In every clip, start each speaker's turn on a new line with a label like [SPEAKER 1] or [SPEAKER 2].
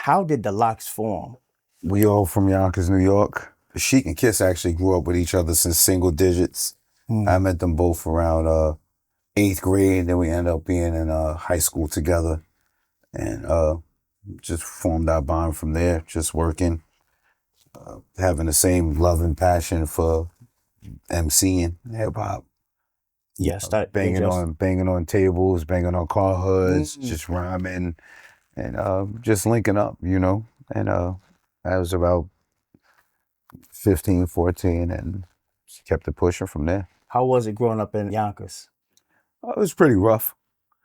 [SPEAKER 1] How did the Locks form?
[SPEAKER 2] We all from Yonkers, New York. Sheik and Kiss actually grew up with each other since single digits. I met them both around 8th grade, and then we ended up being in high school together, and just formed our bond from there, just working, having the same love and passion for MCing, hip-hop.
[SPEAKER 1] Yes,
[SPEAKER 2] banging on tables, banging on car hoods, just rhyming, and just linking up, and I was about 15, 14, and just kept it pushing from there.
[SPEAKER 1] How was it growing up in Yonkers?
[SPEAKER 2] It was pretty rough.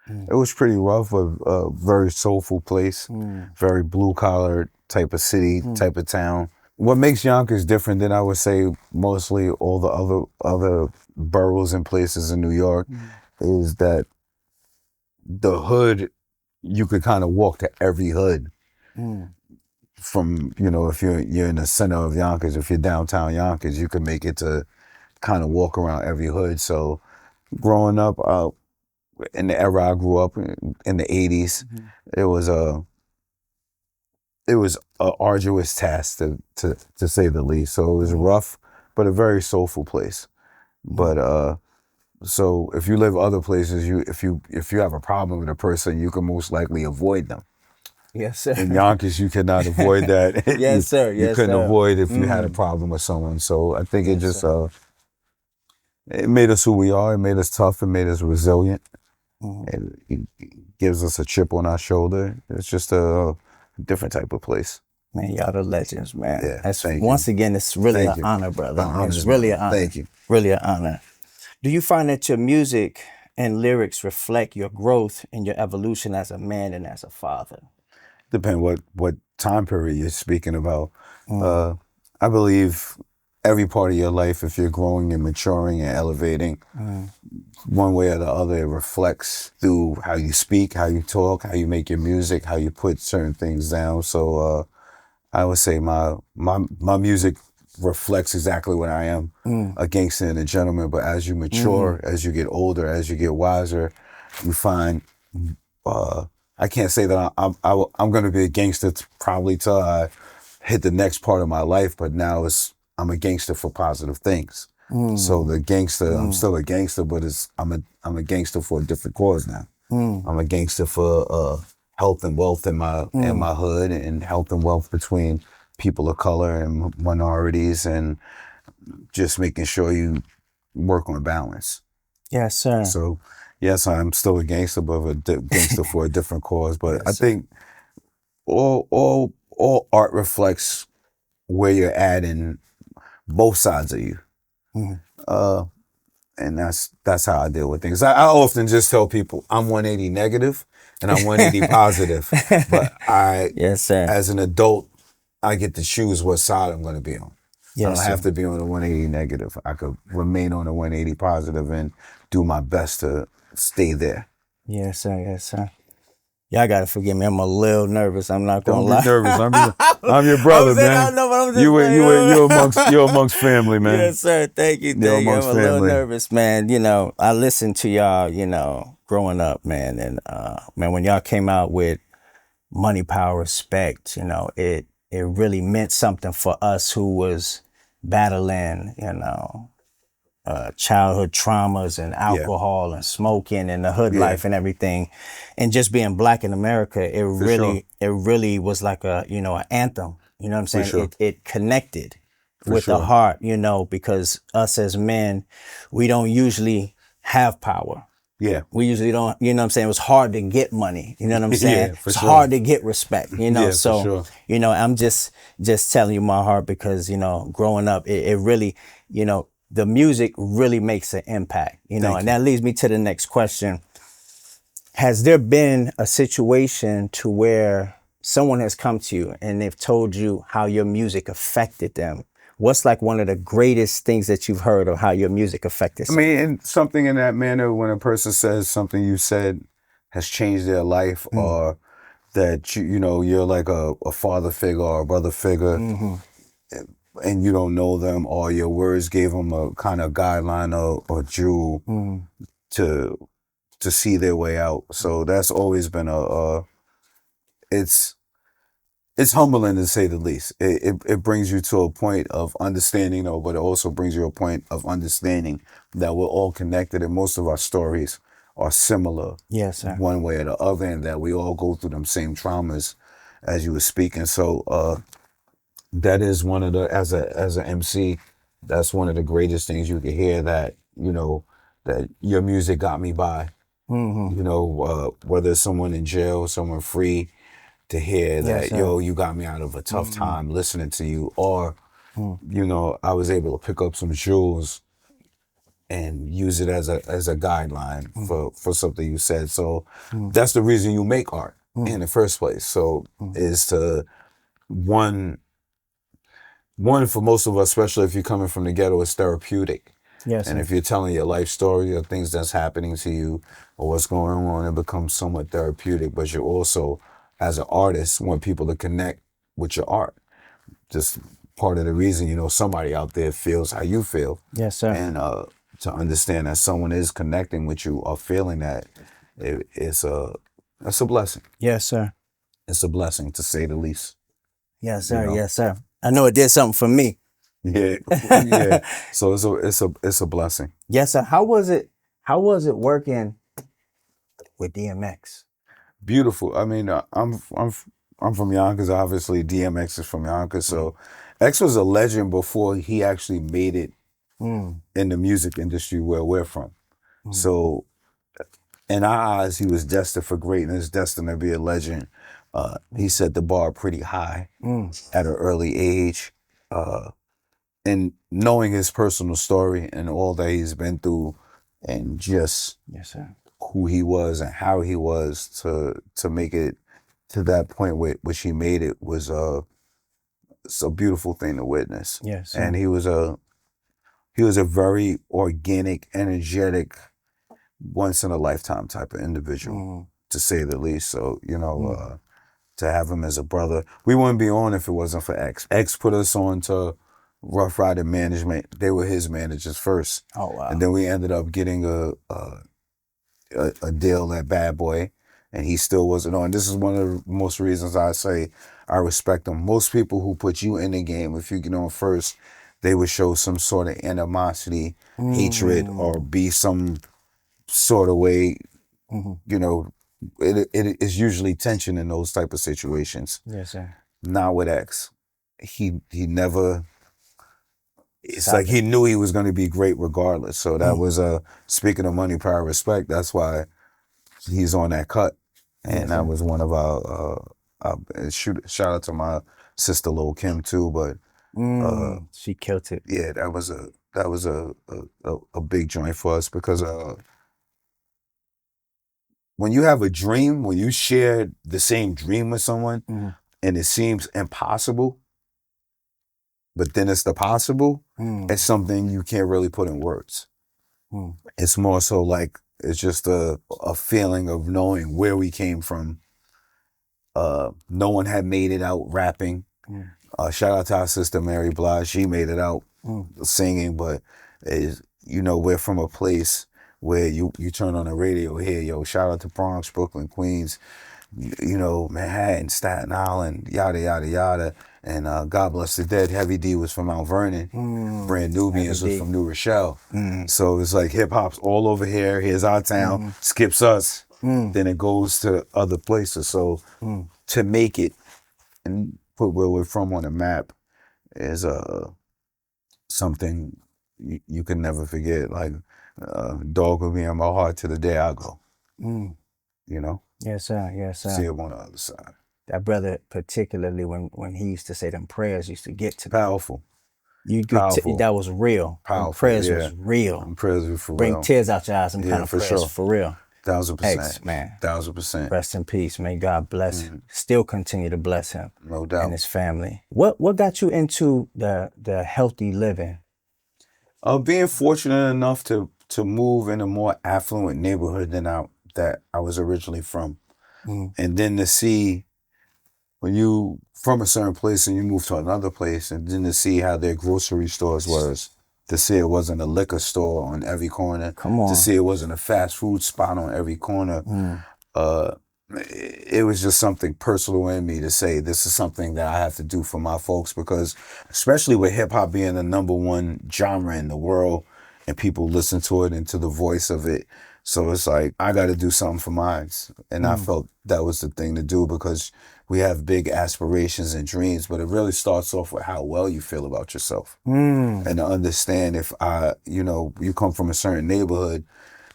[SPEAKER 2] It was pretty rough, a very soulful place, very blue-collar type of city, type of town. What makes Yonkers different than, I would say, mostly all the other boroughs and places in New York is that the hood, you could kind of walk to every hood. From, if you're in the center of Yonkers, if you're downtown Yonkers, you can make it to kind of walk around every hood. So growing up, in the era I grew up in the 80s, it was a arduous task to say the least. So it was rough, but a very soulful place. But so if you live other places, if you have a problem with a person, you can most likely avoid them.
[SPEAKER 1] Yes, sir.
[SPEAKER 2] In Yonkers, you cannot avoid that.
[SPEAKER 1] Yes, sir.
[SPEAKER 2] You couldn't avoid if you had a problem with someone. So I think it just it made us who we are. It made us tough. It made us resilient. It gives us a chip on our shoulder. It's just a different type of place.
[SPEAKER 1] Man, y'all the legends, man.
[SPEAKER 2] Yeah,
[SPEAKER 1] once again, it's really an honor, brother. It's really an honor.
[SPEAKER 2] Thank you.
[SPEAKER 1] Really an honor. Do you find that your music and lyrics reflect your growth and your evolution as a man and as a father?
[SPEAKER 2] Depend what time period you're speaking about. I believe every part of your life, if you're growing and maturing and elevating, one way or the other, it reflects through how you speak, how you talk, how you make your music, how you put certain things down. So I would say my music reflects exactly what I am, a gangster and a gentleman. But as you mature, as you get older, as you get wiser, you find I can't say that I'm going to be a gangster probably till I hit the next part of my life, but now I'm a gangster for positive things. So the gangster, I'm still a gangster, but I'm a gangster for a different cause now. I'm a gangster for health and wealth in my hood, and health and wealth between people of color and minorities, and just making sure you work on balance.
[SPEAKER 1] Yes, sir.
[SPEAKER 2] So yes, I'm still a gangster, but a gangster for a different cause. But I think all art reflects where you're at in both sides of you. And that's how I deal with things. I often just tell people I'm 180 negative and I'm 180 positive. But
[SPEAKER 1] yes, sir.
[SPEAKER 2] As an adult, I get to choose what side I'm going to be on.
[SPEAKER 1] Yes,
[SPEAKER 2] I don't have to be on the 180 negative. I could remain on the 180 positive and do my best to stay there.
[SPEAKER 1] Yes, sir. Yes, sir. Y'all gotta forgive me. I'm a little nervous. I'm not gonna lie.
[SPEAKER 2] Don't be nervous. I'm your brother, man. You're amongst family, man.
[SPEAKER 1] Yes, sir. Thank you. I'm a little nervous, man. I listened to y'all, growing up, man, and man, when y'all came out with Money, Power, Respect, it really meant something for us who was battling, childhood traumas and alcohol and smoking and the hood life and everything, and just being black in America, it really was like an anthem. You know what I'm saying?
[SPEAKER 2] Sure.
[SPEAKER 1] It connected with the heart, because us as men, we don't usually have power.
[SPEAKER 2] Yeah.
[SPEAKER 1] We usually don't, you know what I'm saying? It was hard to get money. You know what I'm saying? It's hard to get respect, so, I'm just telling you my heart because, growing up, it really, the music really makes an impact, and that leads me to the next question. Has there been a situation to where someone has come to you and they've told you how your music affected them? What's like one of the greatest things that you've heard of how your music affected someone?
[SPEAKER 2] I mean, and something in that manner, when a person says something you said has changed their life, or that you're like a father figure or a brother figure, and you don't know them, or your words gave them a kind of guideline or jewel to see their way out. So that's always been it's it's humbling to say the least. It brings you to a point of understanding, though, but it also brings you a point of understanding that we're all connected and most of our stories are similar
[SPEAKER 1] Yes, sir.
[SPEAKER 2] one way or the other, and that we all go through them same traumas as you were speaking. So that is one of the, as a MC, that's one of the greatest things you can hear, that, that your music got me by. Whether it's someone in jail, someone free, to hear
[SPEAKER 1] Yes,
[SPEAKER 2] that,
[SPEAKER 1] sir.
[SPEAKER 2] yo, you got me out of a tough time listening to you, or, I was able to pick up some jewels and use it as a guideline for something you said. So that's the reason you make art in the first place. So is to one for most of us, especially if you're coming from the ghetto, is therapeutic.
[SPEAKER 1] Yes,
[SPEAKER 2] And
[SPEAKER 1] sir.
[SPEAKER 2] if you're telling your life story or things that's happening to you or what's going on, it becomes somewhat therapeutic. But you also, as an artist, want people to connect with your art. Just part of the reason, somebody out there feels how you feel.
[SPEAKER 1] Yes, sir.
[SPEAKER 2] And to understand that someone is connecting with you or feeling that, it's a blessing.
[SPEAKER 1] Yes, sir.
[SPEAKER 2] It's a blessing, to say the least.
[SPEAKER 1] Yes, sir.
[SPEAKER 2] You know?
[SPEAKER 1] Yes, sir. I know it did something for me.
[SPEAKER 2] Yeah, yeah. So it's a blessing.
[SPEAKER 1] Yes, sir. How was it? How was it working with DMX?
[SPEAKER 2] Beautiful. I mean, I'm from Yonkers. Obviously, DMX is from Yonkers. So, X was a legend before he actually made it in the music industry where we're from. So, in our eyes, he was destined for greatness, destined to be a legend. He set the bar pretty high at an early age. And knowing his personal story and all that he's been through, and just
[SPEAKER 1] Yes, sir.
[SPEAKER 2] who he was and how he was to make it to that point which he made it, was it's a beautiful thing to witness.
[SPEAKER 1] Yes, sir.
[SPEAKER 2] And he was a very organic, energetic, once in a lifetime type of individual, to say the least. So, to have him as a brother, we wouldn't be on if it wasn't for X. X put us on to Rough Rider Management. They were his managers first.
[SPEAKER 1] Oh, wow.
[SPEAKER 2] And then we ended up getting a deal at Bad Boy, and he still wasn't on. This is one of the most reasons I say I respect him. Most people who put you in the game, if you get on first, they would show some sort of animosity, hatred, or be some sort of way, it is usually tension in those type of situations.
[SPEAKER 1] Yes, sir.
[SPEAKER 2] Not with X. He never, it's like he knew he was going to be great regardless. So that was speaking of money, power, respect. That's why he's on that cut, and that was one of our shout out to my sister Lil Kim too. But
[SPEAKER 1] she killed it.
[SPEAKER 2] yeah, that was a big joint for us, because when you have a dream, when you share the same dream with someone, and it seems impossible, but then it's the possible, it's something you can't really put in words. It's more so like, it's just a feeling of knowing where we came from. No one had made it out rapping. Shout out to our sister Mary Blige. She made it out singing, but we're from a place where you turn on the radio here, yo, shout out to Bronx, Brooklyn, Queens, Manhattan, Staten Island, yada, yada, yada. And God bless the dead, Heavy D was from Mount Vernon. Brand Nubians was from New Rochelle. So it's like hip hop's all over here. Here's our town, skips us, then it goes to other places. So to make it and put where we're from on the map is something you can never forget. Like, dog will be in my heart to the day I go.
[SPEAKER 1] Yes, sir. Yes, sir.
[SPEAKER 2] See him on the other side.
[SPEAKER 1] That brother, particularly when he used to say them prayers, used to get to me.
[SPEAKER 2] Powerful.
[SPEAKER 1] Powerful. That was real.
[SPEAKER 2] Powerful.
[SPEAKER 1] Them prayers was real.
[SPEAKER 2] Them prayers were for
[SPEAKER 1] Bring
[SPEAKER 2] real.
[SPEAKER 1] tears out your eyes. Them kind of
[SPEAKER 2] for
[SPEAKER 1] prayers
[SPEAKER 2] sure.
[SPEAKER 1] for real.
[SPEAKER 2] 1000%.
[SPEAKER 1] X, man.
[SPEAKER 2] 1000%.
[SPEAKER 1] Rest in peace. May God bless him. Still continue to bless him.
[SPEAKER 2] No doubt.
[SPEAKER 1] And his family. What got you into the healthy living?
[SPEAKER 2] Being fortunate enough to move in a more affluent neighborhood than that I was originally from. And then to see, when you from a certain place and you move to another place, and then to see how their grocery stores was, to see it wasn't a liquor store on every corner,
[SPEAKER 1] Come on.
[SPEAKER 2] to see it wasn't a fast food spot on every corner. it was just something personal in me to say this is something that I have to do for my folks, because especially with hip hop being the #1 genre in the world and people listen to it and to the voice of it. So it's like, I got to do something for mine. And I felt that was the thing to do, because we have big aspirations and dreams, but it really starts off with how well you feel about yourself. And to understand, if you come from a certain neighborhood.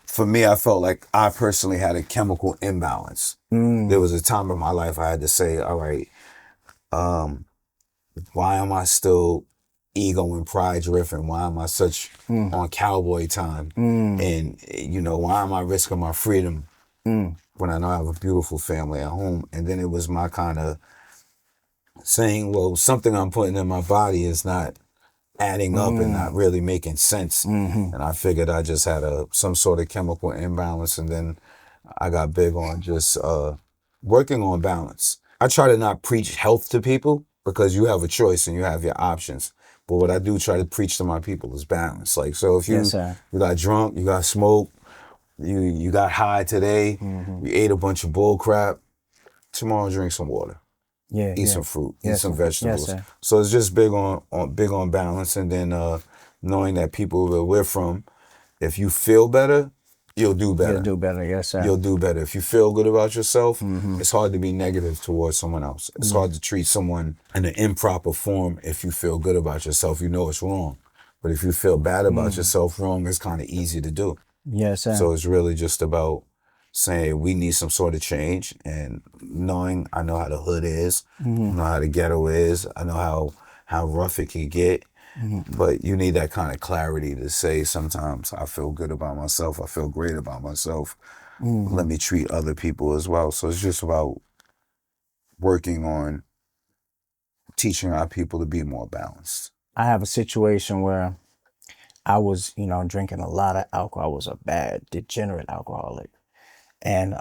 [SPEAKER 2] For me, I felt like I personally had a chemical imbalance. There was a time in my life I had to say, all right, why am I still ego and pride driven? Why am I such on cowboy time? And, why am I risking my freedom when I know I have a beautiful family at home? And then it was my kind of saying, well, something I'm putting in my body is not adding up and not really making sense. And I figured I just had some sort of chemical imbalance, and then I got big on just working on balance. I try to not preach health to people, because you have a choice and you have your options. But what I do try to preach to my people is balance. Like, so if you got drunk, you got smoked, you got high today, you ate a bunch of bull crap, tomorrow drink some water. Eat some fruit, eat some vegetables. So it's just big on balance, and then knowing that people that we're from, if you feel better, you'll do better.
[SPEAKER 1] You'll do better, yes, sir.
[SPEAKER 2] You'll do better. If you feel good about yourself, it's hard to be negative towards someone else. It's hard to treat someone in an improper form. If you feel good about yourself, you know it's wrong. But if you feel bad about yourself, wrong is kind of easy to do.
[SPEAKER 1] Yes, sir.
[SPEAKER 2] So it's really just about saying we need some sort of change, and knowing I know how the hood is, I know how the ghetto is, I know how rough it can get, but you need that kind of clarity to say sometimes I feel good about myself, I feel great about myself, let me treat other people as well. So it's just about working on teaching our people to be more balanced.
[SPEAKER 1] I have a situation where I was, drinking a lot of alcohol. I was a bad, degenerate alcoholic. And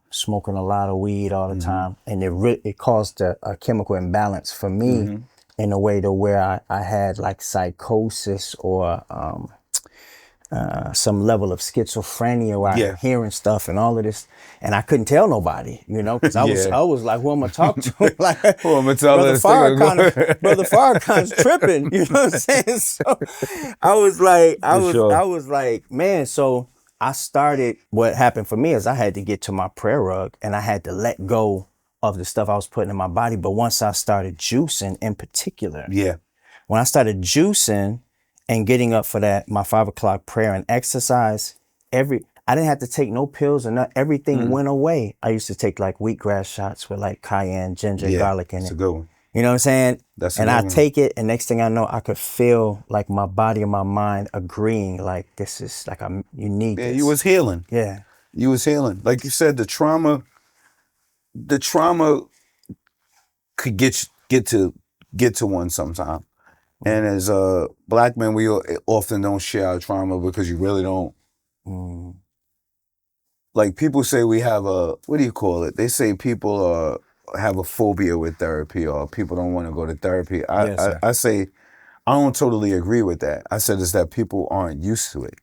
[SPEAKER 1] smoking a lot of weed all the time, and it caused a chemical imbalance for me in a way to where I had like psychosis or some level of schizophrenia, where I'm hearing stuff and all of this, and I couldn't tell nobody, because I was like, who am I talk to? Like,
[SPEAKER 2] who am I tell
[SPEAKER 1] Brother Farrakhan's tripping, you know what I'm saying? So I was like, man, so I started, what happened for me is I had to get to my prayer rug, and I had to let go of the stuff I was putting in my body. But once I started juicing in particular, when I started juicing and getting up for my 5 o'clock prayer and exercise, I didn't have to take no pills or nothing. Everything went away. I used to take like wheatgrass shots with like cayenne, ginger, garlic in it.
[SPEAKER 2] That's a good one.
[SPEAKER 1] You know what I'm saying? And I take it, and next thing I know, I could feel like my body and my mind agreeing, like this is like you need this.
[SPEAKER 2] You was healing.
[SPEAKER 1] Yeah.
[SPEAKER 2] You was healing. Like you said, the trauma could get to one sometime. And as black men, we often don't share our trauma because you really don't. Like, people say we have what do you call it? They say people have a phobia with therapy, or people don't want to go to therapy. I say I don't totally agree with that. I said it's that people aren't used to it.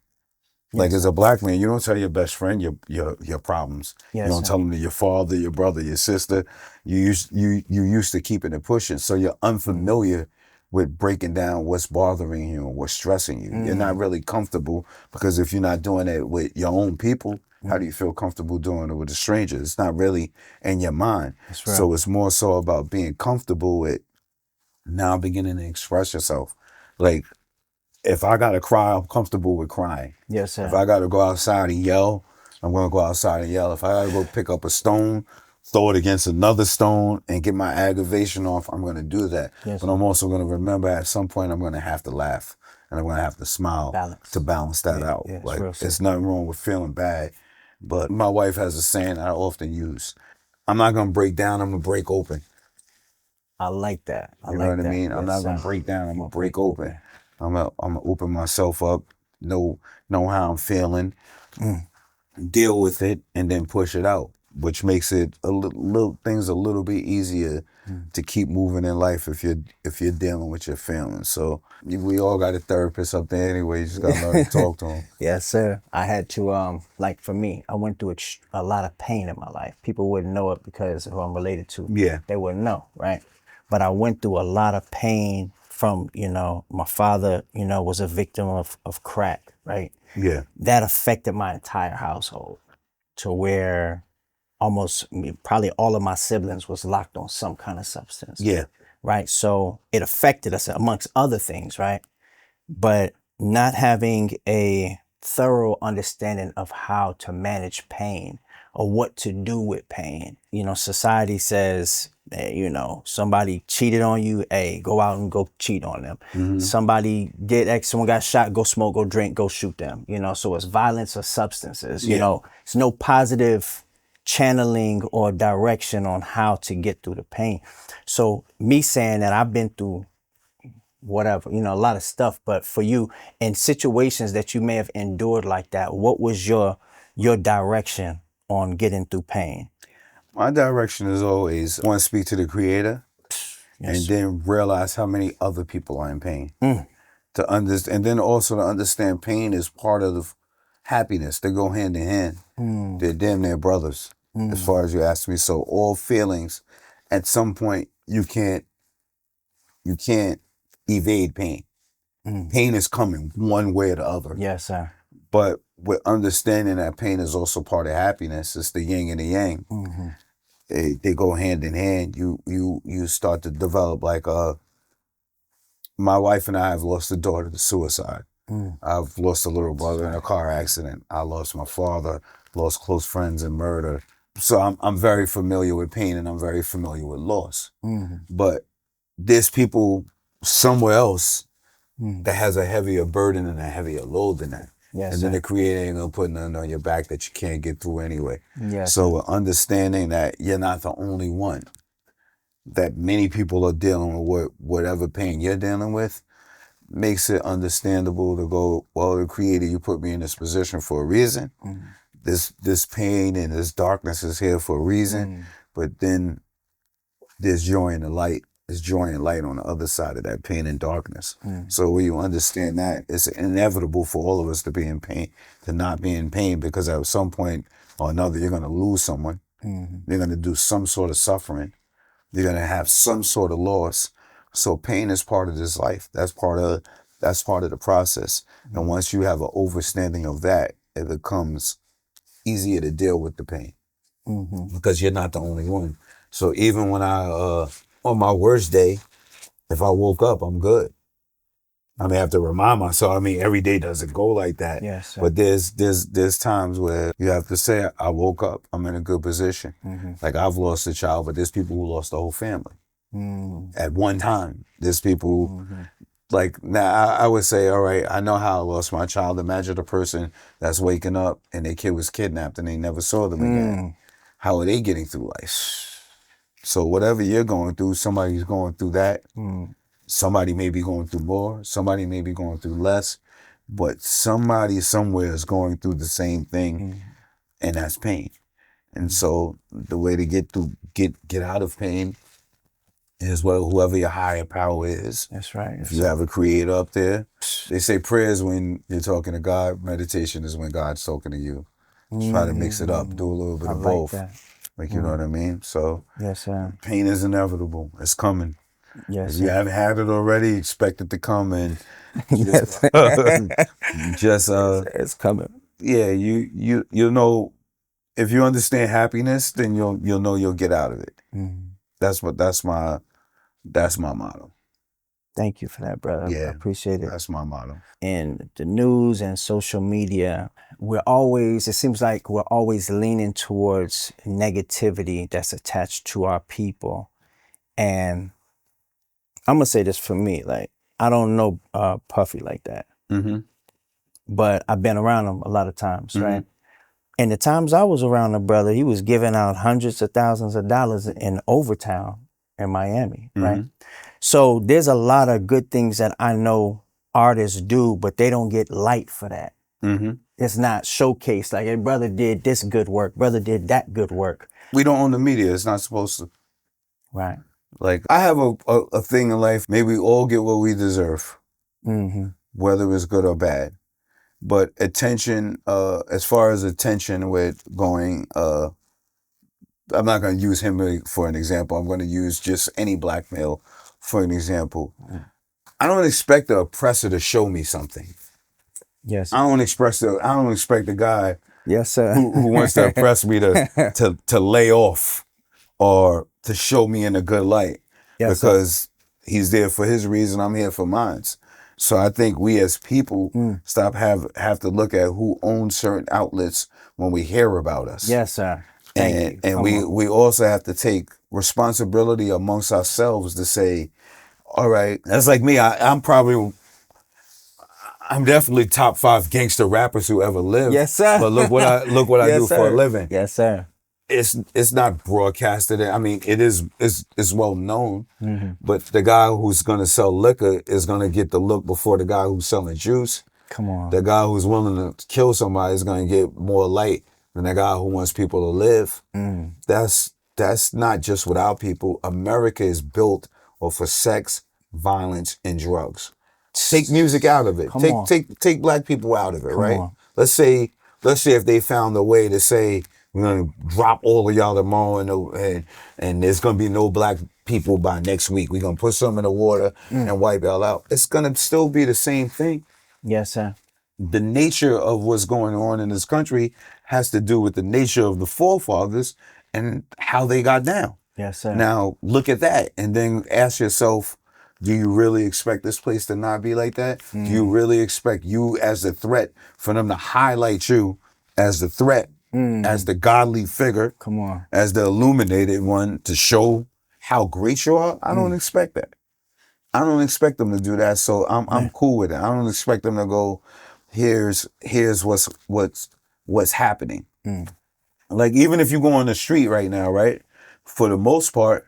[SPEAKER 2] Like, as a black man, you don't tell your best friend your problems. You don't tell them to your father, your brother, your sister. You used to keeping it pushing. So you're unfamiliar with breaking down what's bothering you and what's stressing you. You're not really comfortable, because if you're not doing it with your own people, how do you feel comfortable doing it with a stranger? It's not really in your mind.
[SPEAKER 1] That's right.
[SPEAKER 2] So it's more so about being comfortable with now beginning to express yourself. Like, if I gotta cry, I'm comfortable with crying.
[SPEAKER 1] Yes, sir.
[SPEAKER 2] If I gotta go outside and yell, I'm gonna go outside and yell. If I gotta go pick up a stone, throw it against another stone, and get my aggravation off, I'm gonna do that.
[SPEAKER 1] Yes,
[SPEAKER 2] but I'm also gonna remember at some point I'm gonna have to laugh, and I'm gonna have to smile to balance that out. Like, there's nothing wrong with feeling bad. But my wife has a saying I often use: I'm not gonna break down, I'm gonna break open.
[SPEAKER 1] I like that.
[SPEAKER 2] You know what I mean? I'm not gonna break down, I'm gonna break open. I'm gonna open myself up, know how I'm feeling, deal with it, and then push it out. which makes it things a little bit easier to keep moving in life if you're dealing with your feelings. So we all got a therapist up there anyway. You just gotta learn to talk to them.
[SPEAKER 1] Yes, sir. I had to, like for me, I went through a lot of pain in my life. People wouldn't know it because of who I'm related to.
[SPEAKER 2] Yeah.
[SPEAKER 1] They wouldn't know, right? But I went through a lot of pain from, my father, was a victim of crack, right?
[SPEAKER 2] Yeah.
[SPEAKER 1] That affected my entire household to where probably all of my siblings was locked on some kind of substance.
[SPEAKER 2] Yeah.
[SPEAKER 1] Right. So it affected us amongst other things, right? But not having a thorough understanding of how to manage pain or what to do with pain. Society says, somebody cheated on you, hey, go out and go cheat on them.
[SPEAKER 2] Mm-hmm.
[SPEAKER 1] Somebody did X, someone got shot, go smoke, go drink, go shoot them. So it's violence or substances. It's no positive channeling or direction on how to get through the pain. So me saying that I've been through whatever, a lot of stuff, but for you, in situations that you may have endured like that, what was your direction on getting through pain?
[SPEAKER 2] My direction is always want to speak to the Creator,
[SPEAKER 1] Yes.
[SPEAKER 2] and then realize how many other people are in pain. To understand, and then also to understand pain is part of the happiness. They go hand in hand. They're damn near brothers, as far as you ask me. So all feelings, at some point, you can't evade pain. Pain is coming one way or the other.
[SPEAKER 1] Yes, sir.
[SPEAKER 2] But with understanding that pain is also part of happiness, it's the yin and the yang. They go hand in hand. You start to develop like my wife and I have lost a daughter to suicide. I've lost a little brother in a car accident. I lost my father, lost close friends in murder. So I'm very familiar with pain, and I'm very familiar with loss. But there's people somewhere else that has a heavier burden and a heavier load than that.
[SPEAKER 1] Yes,
[SPEAKER 2] and then
[SPEAKER 1] sir.
[SPEAKER 2] the Creator ain't gonna put nothing on your back that you can't get through anyway.
[SPEAKER 1] Yes,
[SPEAKER 2] so understanding that you're not the only one, that many people are dealing with whatever pain you're dealing with, makes it understandable to go, well, the Creator, you put me in this position for a reason. This pain and this darkness is here for a reason. But then there's joy in the light. There's joy and light on the other side of that pain and darkness. So when you understand that, it's inevitable for all of us to be in pain, to not be in pain, because at some point or another, you're going to lose someone. You're going to do some sort of suffering. You're going to have some sort of loss. So pain is part of this life. That's part of the process. And once you have an understanding of that, it becomes easier to deal with the pain, because you're not the only one. So even when on my worst day, if I woke up, I'm good. I may have to remind myself. I mean, every day doesn't go like that.
[SPEAKER 1] Yes, sir.
[SPEAKER 2] But there's times where you have to say, I woke up, I'm in a good position. Like I've lost a child, but there's people who lost the whole family at one time. There's people like, now I would say, all right, I know how I lost my child. Imagine a person that's waking up and their kid was kidnapped and they never saw them again. How are they getting through life? So whatever you're going through, somebody's going through that. Somebody may be going through more. Somebody may be going through less. But somebody somewhere is going through the same thing, and that's pain. And so the way to get out of pain is, well, whoever your higher power is.
[SPEAKER 1] That's right.
[SPEAKER 2] If you have a Creator up there, they say prayers when you're talking to God. Meditation is when God's talking to you. Try to mix it up. Do a little bit of both.
[SPEAKER 1] That.
[SPEAKER 2] Like, you know what I mean? So
[SPEAKER 1] Yes, sir.
[SPEAKER 2] pain is inevitable. It's coming.
[SPEAKER 1] Yes,
[SPEAKER 2] If you
[SPEAKER 1] sir.
[SPEAKER 2] haven't had it already, expect it to come, and
[SPEAKER 1] Yes.
[SPEAKER 2] just
[SPEAKER 1] It's coming.
[SPEAKER 2] yeah, you know, if you understand happiness, then you'll know you'll get out of it. That's my motto.
[SPEAKER 1] Thank you for that, brother.
[SPEAKER 2] Yeah,
[SPEAKER 1] I appreciate it.
[SPEAKER 2] That's my motto.
[SPEAKER 1] In the news and social media, it seems like we're always leaning towards negativity that's attached to our people. And I'm gonna say this for me, like, I don't know Puffy like that, but I've been around him a lot of times, right? And the times I was around the brother, he was giving out hundreds of thousands of dollars in Overtown in Miami, right? So there's a lot of good things that I know artists do, but they don't get light for that. it's not showcased. Like, hey, brother did this good work, brother did that good work.
[SPEAKER 2] We don't own the media. It's not supposed to.
[SPEAKER 1] Right.
[SPEAKER 2] Like, I have a thing in life. Maybe we all get what we deserve, whether it's good or bad. But attention, as far as attention with going, I'm not going to use him for an example. I'm going to use just any black male for an example. I don't expect the oppressor to show me something.
[SPEAKER 1] Yes.
[SPEAKER 2] I don't expect the guy
[SPEAKER 1] yes, sir.
[SPEAKER 2] who wants to oppress me to lay off or to show me in a good light.
[SPEAKER 1] Yes,
[SPEAKER 2] because he's there for his reason, I'm here for mine. So I think we as people have to look at who owns certain outlets when we hear about us.
[SPEAKER 1] Yes, sir. Thank you.
[SPEAKER 2] And we also have to take responsibility amongst ourselves to say, all right, that's like me. I'm definitely top 5 gangster rappers who ever lived.
[SPEAKER 1] Yes, sir.
[SPEAKER 2] But look what I
[SPEAKER 1] Yes,
[SPEAKER 2] do
[SPEAKER 1] sir.
[SPEAKER 2] for a living.
[SPEAKER 1] Yes, sir.
[SPEAKER 2] It's not broadcasted. I mean, it's well known, but the guy who's gonna sell liquor is gonna get the look before the guy who's selling juice.
[SPEAKER 1] Come on.
[SPEAKER 2] The guy who's willing to kill somebody is gonna get more light than the guy who wants people to live. That's not just with our people. America is built off of sex, violence, and drugs. Take music out of it. Take black people out of it, right? Let's say if they found a way to say, we're gonna drop all of y'all tomorrow and there's gonna be no black people by next week. We're gonna put some in the water and wipe y'all out. It's gonna still be the same thing.
[SPEAKER 1] Yes, sir.
[SPEAKER 2] The nature of what's going on in this country has to do with the nature of the forefathers and how they got down.
[SPEAKER 1] Yes, sir.
[SPEAKER 2] Now look at that and then ask yourself, do you really expect this place to not be like that? Do you really expect you as the threat for them to highlight you as the threat, as the godly figure,
[SPEAKER 1] come on,
[SPEAKER 2] as the illuminated one to show how great you are? I don't expect that. I don't expect them to do that. So I'm cool with it. I don't expect them to go, here's what's happening. Like, even if you go on the street right now, right? For the most part,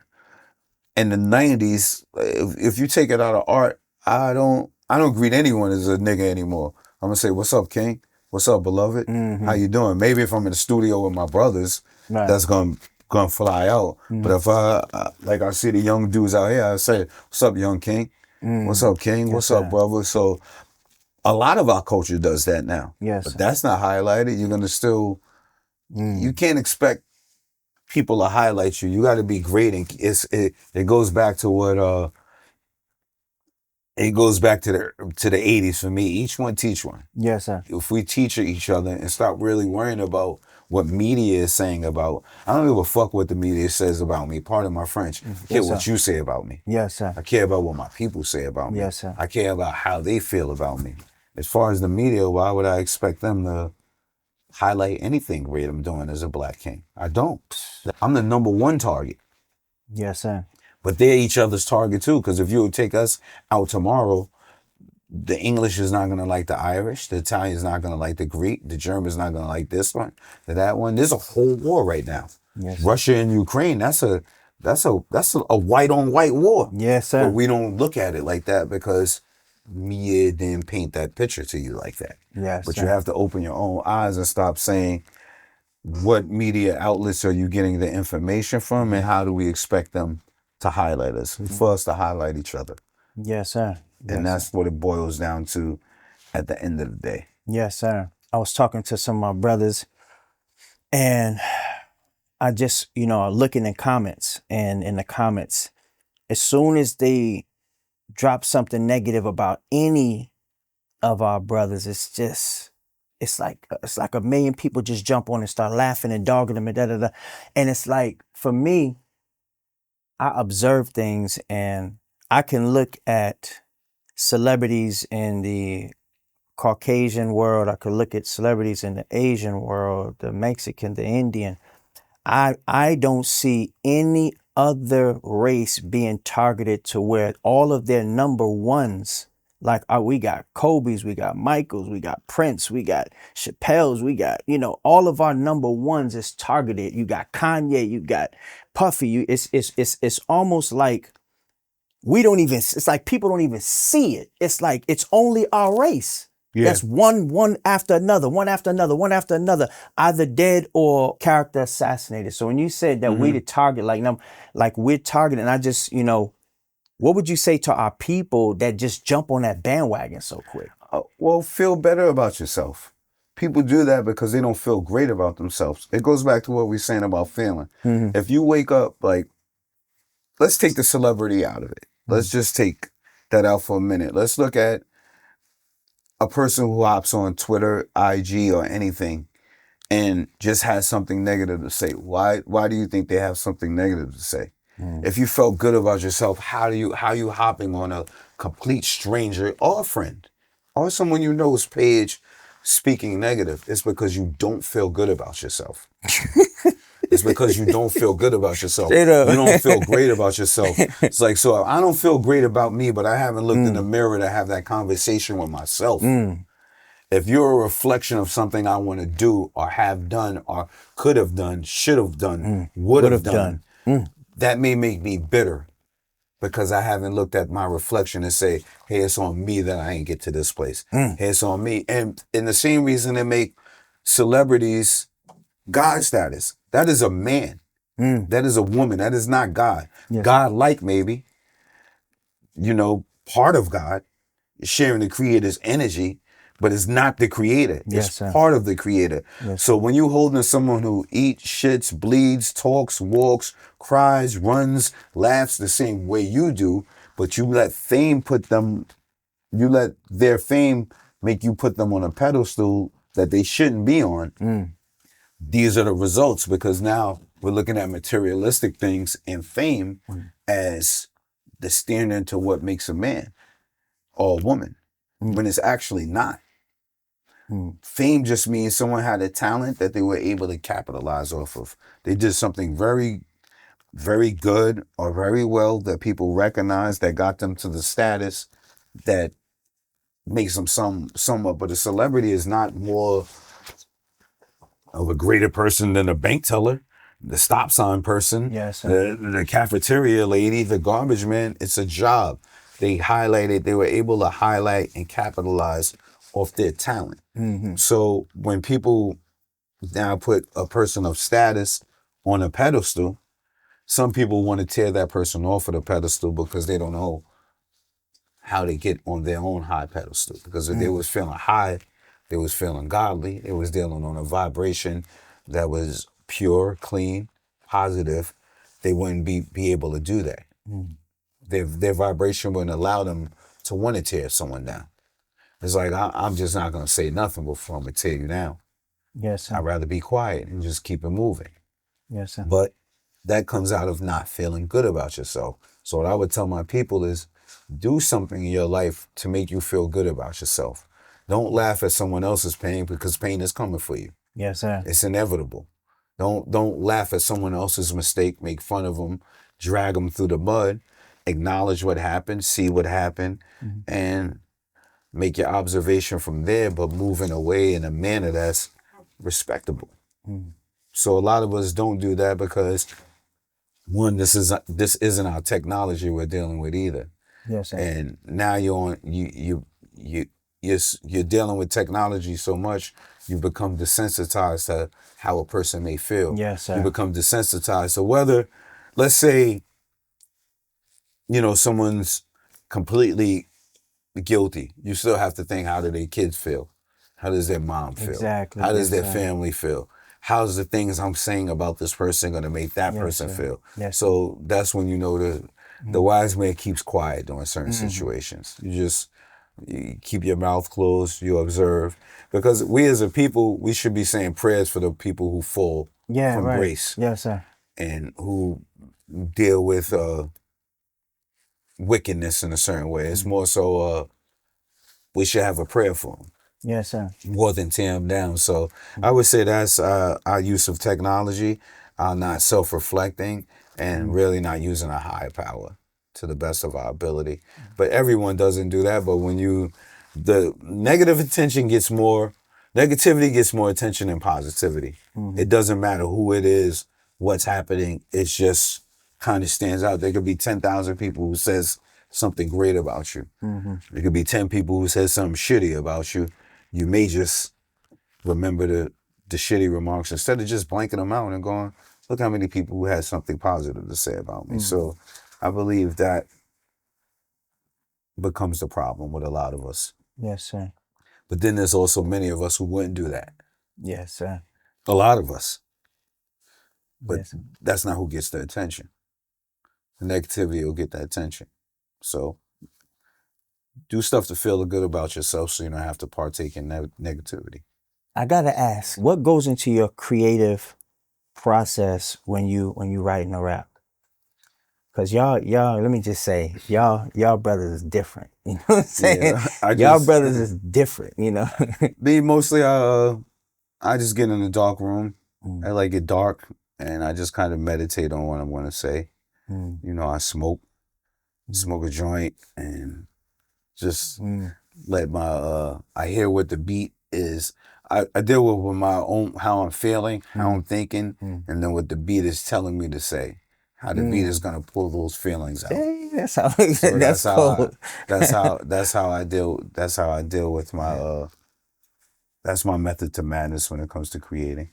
[SPEAKER 2] in the 90s, if you take it out of art, I don't greet anyone as a nigga anymore. I'm gonna say, what's up, King? What's up, beloved? How you doing? Maybe if I'm in the studio with my brothers, that's gonna fly out. But if I see the young dudes out here, I say, what's up, young King? What's up, King? What's up, brother? So a lot of our culture does that now.
[SPEAKER 1] Yes.
[SPEAKER 2] But that's not highlighted. You're gonna still, you can't expect people to highlight you. You got to be great, and it goes back to what it goes back to the 80s for me. Each one teach one.
[SPEAKER 1] Yes, sir.
[SPEAKER 2] If we teach each other and stop really worrying about what media is saying about, I don't give a fuck what the media says about me. Pardon my French. I care what you say about me.
[SPEAKER 1] Yes, sir.
[SPEAKER 2] I care about what my people say about me.
[SPEAKER 1] Yes, sir.
[SPEAKER 2] I care about how they feel about me. As far as the media, why would I expect them to highlight anything great I'm doing as a black king? I don't. I'm the number 1 target.
[SPEAKER 1] Yes, sir.
[SPEAKER 2] But they're each other's target too, because if you would take us out tomorrow, the English is not going to like the Irish, the Italian is not going to like the Greek, the German is not going to like this one, that one. There's a whole war right now.
[SPEAKER 1] Yes,
[SPEAKER 2] Russia and Ukraine, that's a white on white war.
[SPEAKER 1] Yes, sir.
[SPEAKER 2] But we don't look at it like that because media didn't paint that picture to you like that.
[SPEAKER 1] Yes,
[SPEAKER 2] but
[SPEAKER 1] sir.
[SPEAKER 2] You have to open your own eyes and stop saying, what media outlets are you getting the information from, and how do we expect them to highlight us? For us to highlight each other.
[SPEAKER 1] Yes, sir.
[SPEAKER 2] And that's what it boils down to at the end of the day.
[SPEAKER 1] Yes, sir. I was talking to some of my brothers, and I just, looking in comments, and in the comments, as soon as they drop something negative about any of our brothers, it's like a million people just jump on and start laughing and dogging them and da-da-da. And it's like, for me, I observe things, and I can look at celebrities in the Caucasian world. I could look at celebrities in the Asian world, the Mexican, the Indian. I don't see any other race being targeted to where all of their number ones, like we got Kobe's, we got Michael's, we got Prince, we got Chappelle's, we got, all of our number ones is targeted. You got Kanye, you got Puffy. It's almost like it's like people don't even see it. It's like it's only our race. That's one after another, one after another, one after another, either dead or character assassinated. So when you said that we the target, like we're targeting, I just, what would you say to our people that just jump on that bandwagon so quick?
[SPEAKER 2] Well, feel better about yourself. People do that because they don't feel great about themselves. It goes back to what we are saying about feeling. If you wake up, like, let's take the celebrity out of it. Let's just take that out for a minute. Let's look at a person who hops on Twitter, IG, or anything and just has something negative to say. Why do you think they have something negative to say? If you felt good about yourself, how are you hopping on a complete stranger or a friend or someone you know's page speaking negative? It's because you don't feel good about yourself. It's because you don't feel good about yourself. You don't feel great about yourself. It's like, so I don't feel great about me, but I haven't looked in the mirror to have that conversation with myself. If you're a reflection of something I want to do or have done or could have done, should have done, would have done, that may make me bitter because I haven't looked at my reflection and say, hey, it's on me that I ain't get to this place. Hey, it's on me. And in the same reason they make celebrities God status. That is a man. That is a woman. That is not God. Yes. God-like, maybe. Part of God, sharing the creator's energy, but it's not the creator. It's part of the creator. Yes. So when you're holding someone who eats, shits, bleeds, talks, walks, cries, runs, laughs the same way you do, but you let their fame make you put them on a pedestal that they shouldn't be on. These are the results, because now we're looking at materialistic things and fame as the standard to what makes a man or a woman, when it's actually not. Fame just means someone had a talent that they were able to capitalize off of. They did something very, very good or very well that people recognize, that got them to the status that makes them somewhat. But a celebrity is not more of a greater person than a bank teller, the stop sign person, the cafeteria lady, the garbage man. It's a job. They were able to highlight and capitalize off their talent. So when people now put a person of status on a pedestal, some people want to tear that person off of the pedestal because they don't know how to get on their own high pedestal. Because if they was feeling high, they was feeling godly, they was dealing on a vibration that was pure, clean, positive, they wouldn't be able to do that. Their vibration wouldn't allow them to want to tear someone down. It's like, I'm just not going to say nothing before I'm going to tear you down.
[SPEAKER 1] Yes, sir.
[SPEAKER 2] I'd rather be quiet and just keep it moving.
[SPEAKER 1] Yes, sir.
[SPEAKER 2] But that comes out of not feeling good about yourself. So what I would tell my people is, do something in your life to make you feel good about yourself. Don't laugh at someone else's pain, because pain is coming for you.
[SPEAKER 1] Yes, sir.
[SPEAKER 2] It's inevitable. Don't laugh at someone else's mistake, make fun of them, drag them through the mud. Acknowledge what happened, see what happened, and make your observation from there, but move in a way, in a manner that's respectable. So a lot of us don't do that because, one, this isn't our technology we're dealing with either.
[SPEAKER 1] Yes, sir.
[SPEAKER 2] And now you're dealing with technology so much, you become desensitized to how a person may feel.
[SPEAKER 1] Yes, sir.
[SPEAKER 2] You become desensitized. So whether, let's say, someone's completely guilty, you still have to think, how do their kids feel? How does their mom feel?
[SPEAKER 1] Exactly.
[SPEAKER 2] How does their family feel? How's the things I'm saying about this person going to make that person feel?
[SPEAKER 1] Yes.
[SPEAKER 2] So that's when the wise man keeps quiet during certain situations. You keep your mouth closed, you observe. Because we as a people, we should be saying prayers for the people who fall from grace.
[SPEAKER 1] Yes, sir.
[SPEAKER 2] And who deal with wickedness in a certain way. It's more so we should have a prayer for them.
[SPEAKER 1] Yes, sir.
[SPEAKER 2] More than tear them down. So I would say that's our use of technology, not self-reflecting, and really not using a higher power to the best of our ability. But everyone doesn't do that. But when the negativity gets more attention than positivity. It doesn't matter who it is, what's happening. It's just kind of stands out. There could be 10,000 people who says something great about you. There could be 10 people who says something shitty about you. you may just remember the shitty remarks instead of just blanking them out and going, look how many people who had something positive to say about me. So I believe that becomes the problem with a lot of us.
[SPEAKER 1] Yes, sir.
[SPEAKER 2] But then there's also many of us who wouldn't do that.
[SPEAKER 1] Yes, sir.
[SPEAKER 2] A lot of us. But
[SPEAKER 1] yes,
[SPEAKER 2] that's not who gets the attention. The negativity will get that attention. So do stuff to feel good about yourself so you don't have to partake in negativity.
[SPEAKER 1] I gotta ask, what goes into your creative process when you writing a rap? Cause y'all, let me just say, y'all brothers is different. You know what I'm saying?
[SPEAKER 2] Yeah,
[SPEAKER 1] y'all brothers is different, you know.
[SPEAKER 2] Me mostly, I just get in the dark room. I like it dark, and I just kind of meditate on what I'm going to say. You know, I smoke a joint, and just let my I hear what the beat is. I deal with my own, how I'm feeling, how I'm thinking, and then what the beat is telling me to say. How the beat is gonna pull those feelings out.
[SPEAKER 1] Hey, that's how.
[SPEAKER 2] So
[SPEAKER 1] that's cool.
[SPEAKER 2] that's how I deal. That's how I deal with my. That's my method to madness when it comes to creating.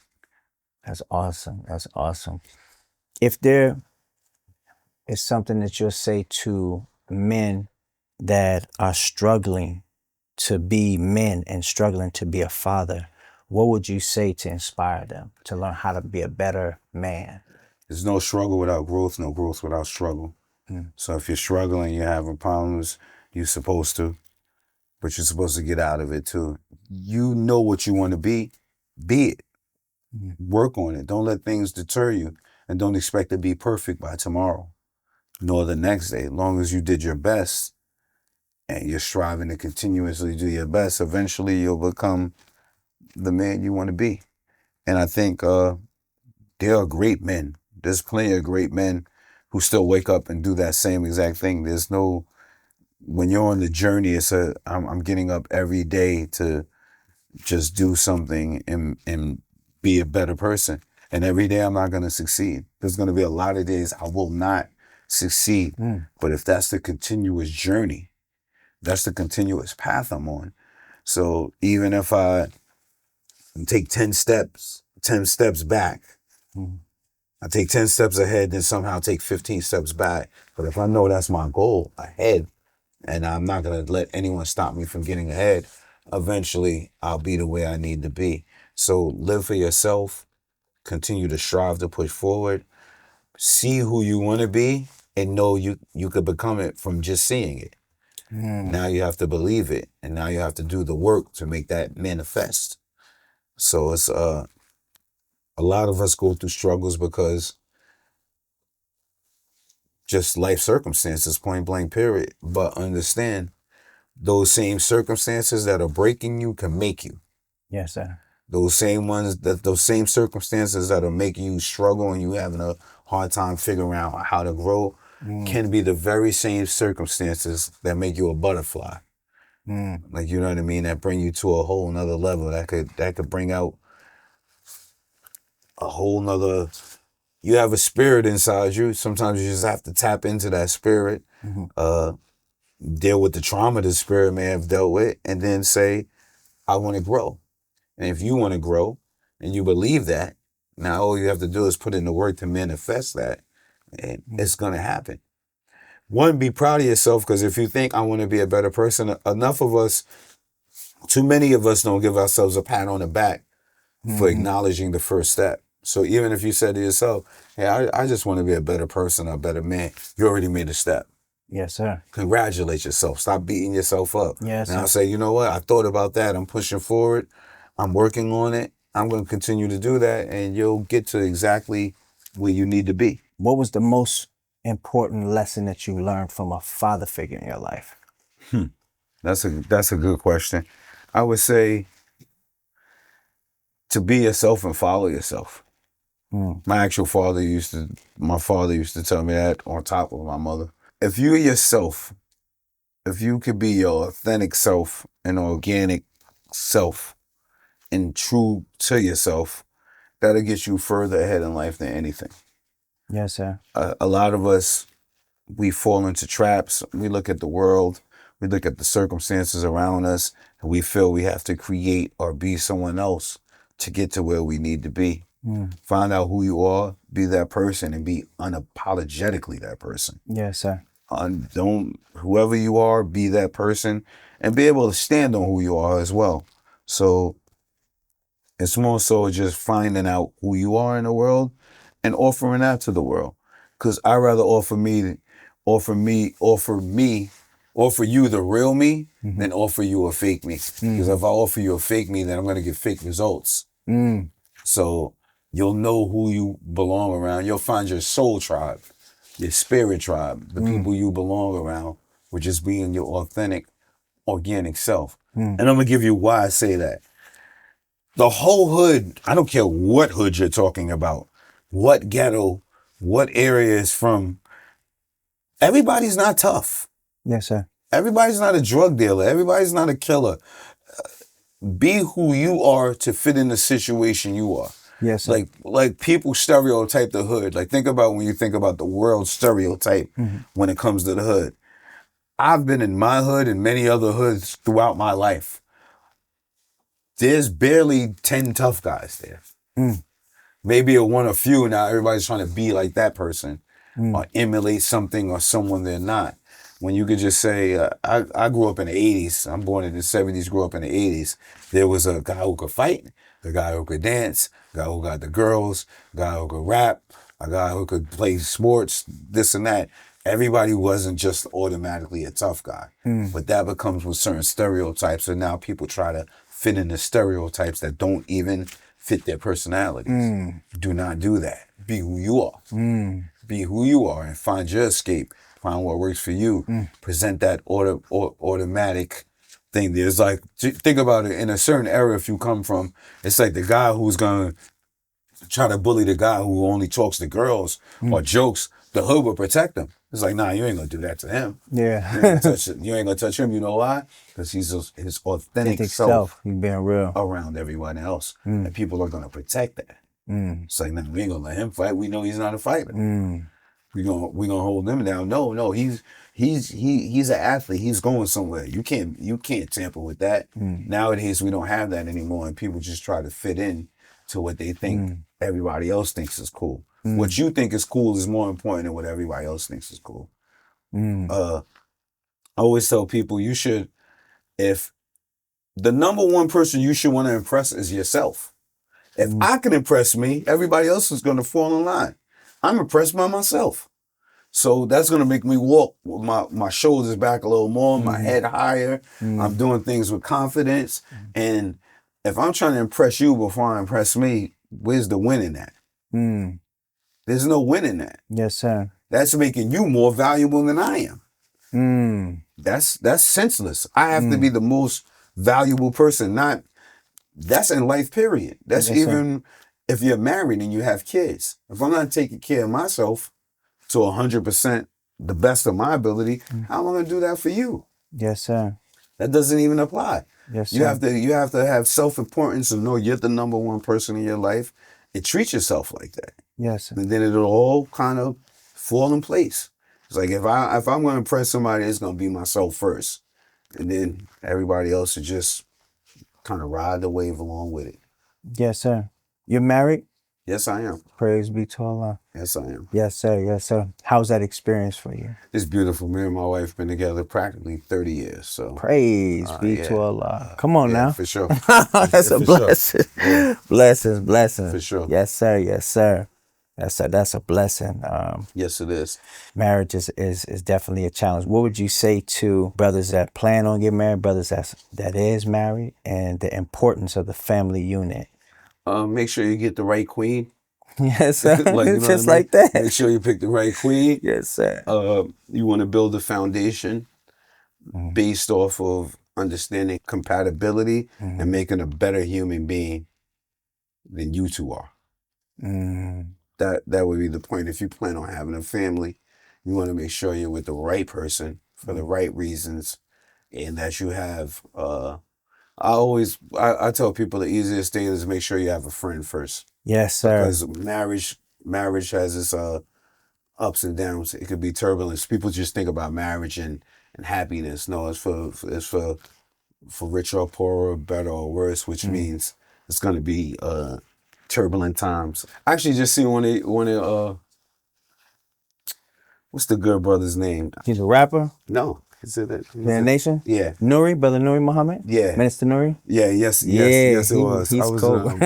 [SPEAKER 1] That's awesome. That's awesome. If there is something that you'll say to men that are struggling to be men and struggling to be a father, what would you say to inspire them to learn how to be a better man?
[SPEAKER 2] There's no struggle without growth, no growth without struggle. So if you're struggling, you're having problems, you're supposed to, but you're supposed to get out of it too. You know what you want to be it. Work on it. Don't let things deter you, and don't expect to be perfect by tomorrow, nor the next day. As long as you did your best and you're striving to continuously do your best, eventually you'll become the man you want to be. And I think there are great men. There's plenty of great men who still wake up and do that same exact thing. There's no, when you're on the journey, I'm getting up every day to just do something and be a better person. And every day I'm not going to succeed. There's going to be a lot of days I will not succeed. But if that's the continuous journey, that's the continuous path I'm on. So even if I take 10 steps back, I take 10 steps ahead, then somehow take 15 steps back. But if I know that's my goal ahead, and I'm not going to let anyone stop me from getting ahead, eventually I'll be the way I need to be. So live for yourself, continue to strive to push forward, see who you want to be, and know you could become it from just seeing it. Now you have to believe it, and now you have to do the work to make that manifest. So it's a lot of us go through struggles because just life circumstances, point blank period. But understand, those same circumstances that are breaking you can make you.
[SPEAKER 1] Yes, sir.
[SPEAKER 2] Those same circumstances that are making you struggle and you having a hard time figuring out how to grow can be the very same circumstances that make you a butterfly. Like, you know what I mean? That bring you to a whole nother level. That could bring out a whole nother. You have a spirit inside you. Sometimes you just have to tap into that spirit, deal with the trauma the spirit may have dealt with, and then say, I want to grow. And if you want to grow and you believe that, now all you have to do is put in the work to manifest that, and it's going to happen. One, be proud of yourself, because if you think I want to be a better person, enough of us, too many of us don't give ourselves a pat on the back for acknowledging the first step. So even if you said to yourself, hey, I just want to be a better person, a better man, you already made a step.
[SPEAKER 1] Yes, sir.
[SPEAKER 2] Congratulate yourself. Stop beating yourself up.
[SPEAKER 1] Yes,
[SPEAKER 2] and I'll
[SPEAKER 1] sir.
[SPEAKER 2] say, you know what? I thought about that. I'm pushing forward. I'm working on it. I'm going to continue to do that, and you'll get to exactly where you need to be.
[SPEAKER 1] What was the most important lesson that you learned from a father figure in your life?
[SPEAKER 2] That's a good question. I would say to be yourself and follow yourself. My father used to tell me that on top of my mother. If you're yourself, if you could be your authentic self and organic self and true to yourself, that'll get you further ahead in life than anything.
[SPEAKER 1] Yes, sir.
[SPEAKER 2] A lot of us, we fall into traps. We look at the world. We look at the circumstances around us, and we feel we have to create or be someone else to get to where we need to be. Find out who you are, be that person, and be unapologetically that person.
[SPEAKER 1] Yes, sir.
[SPEAKER 2] Don't, whoever you are, be that person, and be able to stand on who you are as well. So it's more so just finding out who you are in the world and offering that to the world. Because I rather offer you the real me than offer you a fake me. Because if I offer you a fake me, then I'm going to get fake results. So you'll know who you belong around. You'll find your soul tribe, your spirit tribe, the people you belong around, with just being your authentic, organic self. And I'm going to give you why I say that. The whole hood, I don't care what hood you're talking about, what ghetto, what area is from, everybody's not tough.
[SPEAKER 1] Yes, sir.
[SPEAKER 2] Everybody's not a drug dealer. Everybody's not a killer. Be who you are to fit in the situation you are.
[SPEAKER 1] Yes, sir.
[SPEAKER 2] Like people stereotype the hood. Like think about when you think about the world stereotype when it comes to the hood. I've been in my hood and many other hoods throughout my life. There's barely 10 tough guys there. Maybe a few. Now everybody's trying to be like that person or emulate something or someone they're not. When you could just say, I grew up in the 80s. I'm born in the 70s, grew up in the 80s. There was a guy who could fight, a guy who could dance, a guy who got the girls, a guy who could rap, a guy who could play sports, this and that. Everybody wasn't just automatically a tough guy. But that becomes with certain stereotypes, and now people try to fit in the stereotypes that don't even fit their personalities. Do not do that. Be who you are. Be who you are and find your escape. Find what works for you. Present that automatic thing. There's like, think about it, in a certain era if you come from, it's like the guy who's going to try to bully the guy who only talks to girls or jokes, the hood will protect him. It's like, nah, you ain't going to do that to him.
[SPEAKER 1] Yeah.
[SPEAKER 2] You ain't going to touch him. You know why? Because he's his authentic self.
[SPEAKER 1] He's being real.
[SPEAKER 2] Around everyone else. And people are going to protect that. It's like, nah, we ain't going to let him fight. We know he's not a fighter. We gonna hold him down. No, he's an athlete. He's going somewhere. You can't tamper with that. Nowadays we don't have that anymore, and people just try to fit in to what they think everybody else thinks is cool. What you think is cool is more important than what everybody else thinks is cool. I always tell people if the number one person you should want to impress is yourself. If I can impress me, everybody else is going to fall in line. I'm impressed by myself. So that's going to make me walk with my shoulders back a little more, my head higher. I'm doing things with confidence. And if I'm trying to impress you before I impress me, where's the win in that? There's no win in that.
[SPEAKER 1] Yes, sir.
[SPEAKER 2] That's making you more valuable than I am. That's senseless. I have to be the most valuable person. That's in life, period. That's even if you're married and you have kids. If I'm not taking care of myself to 100% the best of my ability, how am I going to do that for you?
[SPEAKER 1] Yes, sir.
[SPEAKER 2] That doesn't even apply.
[SPEAKER 1] Yes, sir.
[SPEAKER 2] You have to have self-importance and know you're the number one person in your life and treat yourself like that.
[SPEAKER 1] Yes, sir.
[SPEAKER 2] And then it'll all kind of fall in place. It's like if I'm going to impress somebody, it's going to be myself first. And then everybody else will just kind of ride the wave along with it.
[SPEAKER 1] Yes, sir. You're married?
[SPEAKER 2] Yes, I am.
[SPEAKER 1] Praise be to Allah.
[SPEAKER 2] Yes, I am.
[SPEAKER 1] Yes, sir. Yes, sir. How's that experience for you?
[SPEAKER 2] It's beautiful. Me and my wife been together practically 30 years. So
[SPEAKER 1] praise be to Allah. Come on now.
[SPEAKER 2] For sure.
[SPEAKER 1] That's a blessing.
[SPEAKER 2] Sure. Yeah.
[SPEAKER 1] Blessings.
[SPEAKER 2] For sure.
[SPEAKER 1] Yes, sir. Yes, sir. That's a blessing.
[SPEAKER 2] Yes, it is.
[SPEAKER 1] Marriage is definitely a challenge. What would you say to brothers that plan on getting married, brothers that is married, and the importance of the family unit?
[SPEAKER 2] Make sure you get the right queen.
[SPEAKER 1] Yes, sir. Just
[SPEAKER 2] like
[SPEAKER 1] that.
[SPEAKER 2] Make sure you pick the right queen.
[SPEAKER 1] Yes, sir.
[SPEAKER 2] You want to build a foundation based off of understanding compatibility and making a better human being than you two are. That would be the point. If you plan on having a family, you want to make sure you're with the right person for the right reasons, and that you have. I tell people the easiest thing is make sure you have a friend first.
[SPEAKER 1] Yes, sir.
[SPEAKER 2] Because marriage has its ups and downs. It could be turbulence. People just think about marriage and and happiness. No, it's for richer or poorer, better or worse, which means it's gonna be turbulent times. I actually just see what's the good brother's name?
[SPEAKER 1] He's a rapper.
[SPEAKER 2] No, is it that?
[SPEAKER 1] The Nation.
[SPEAKER 2] Yeah.
[SPEAKER 1] Nuri, brother Nuri Muhammad.
[SPEAKER 2] Yeah.
[SPEAKER 1] Minister Nuri.
[SPEAKER 2] Yeah. Yes.
[SPEAKER 1] Yeah,
[SPEAKER 2] Yes. It was.
[SPEAKER 1] he's
[SPEAKER 2] I was.
[SPEAKER 1] cool.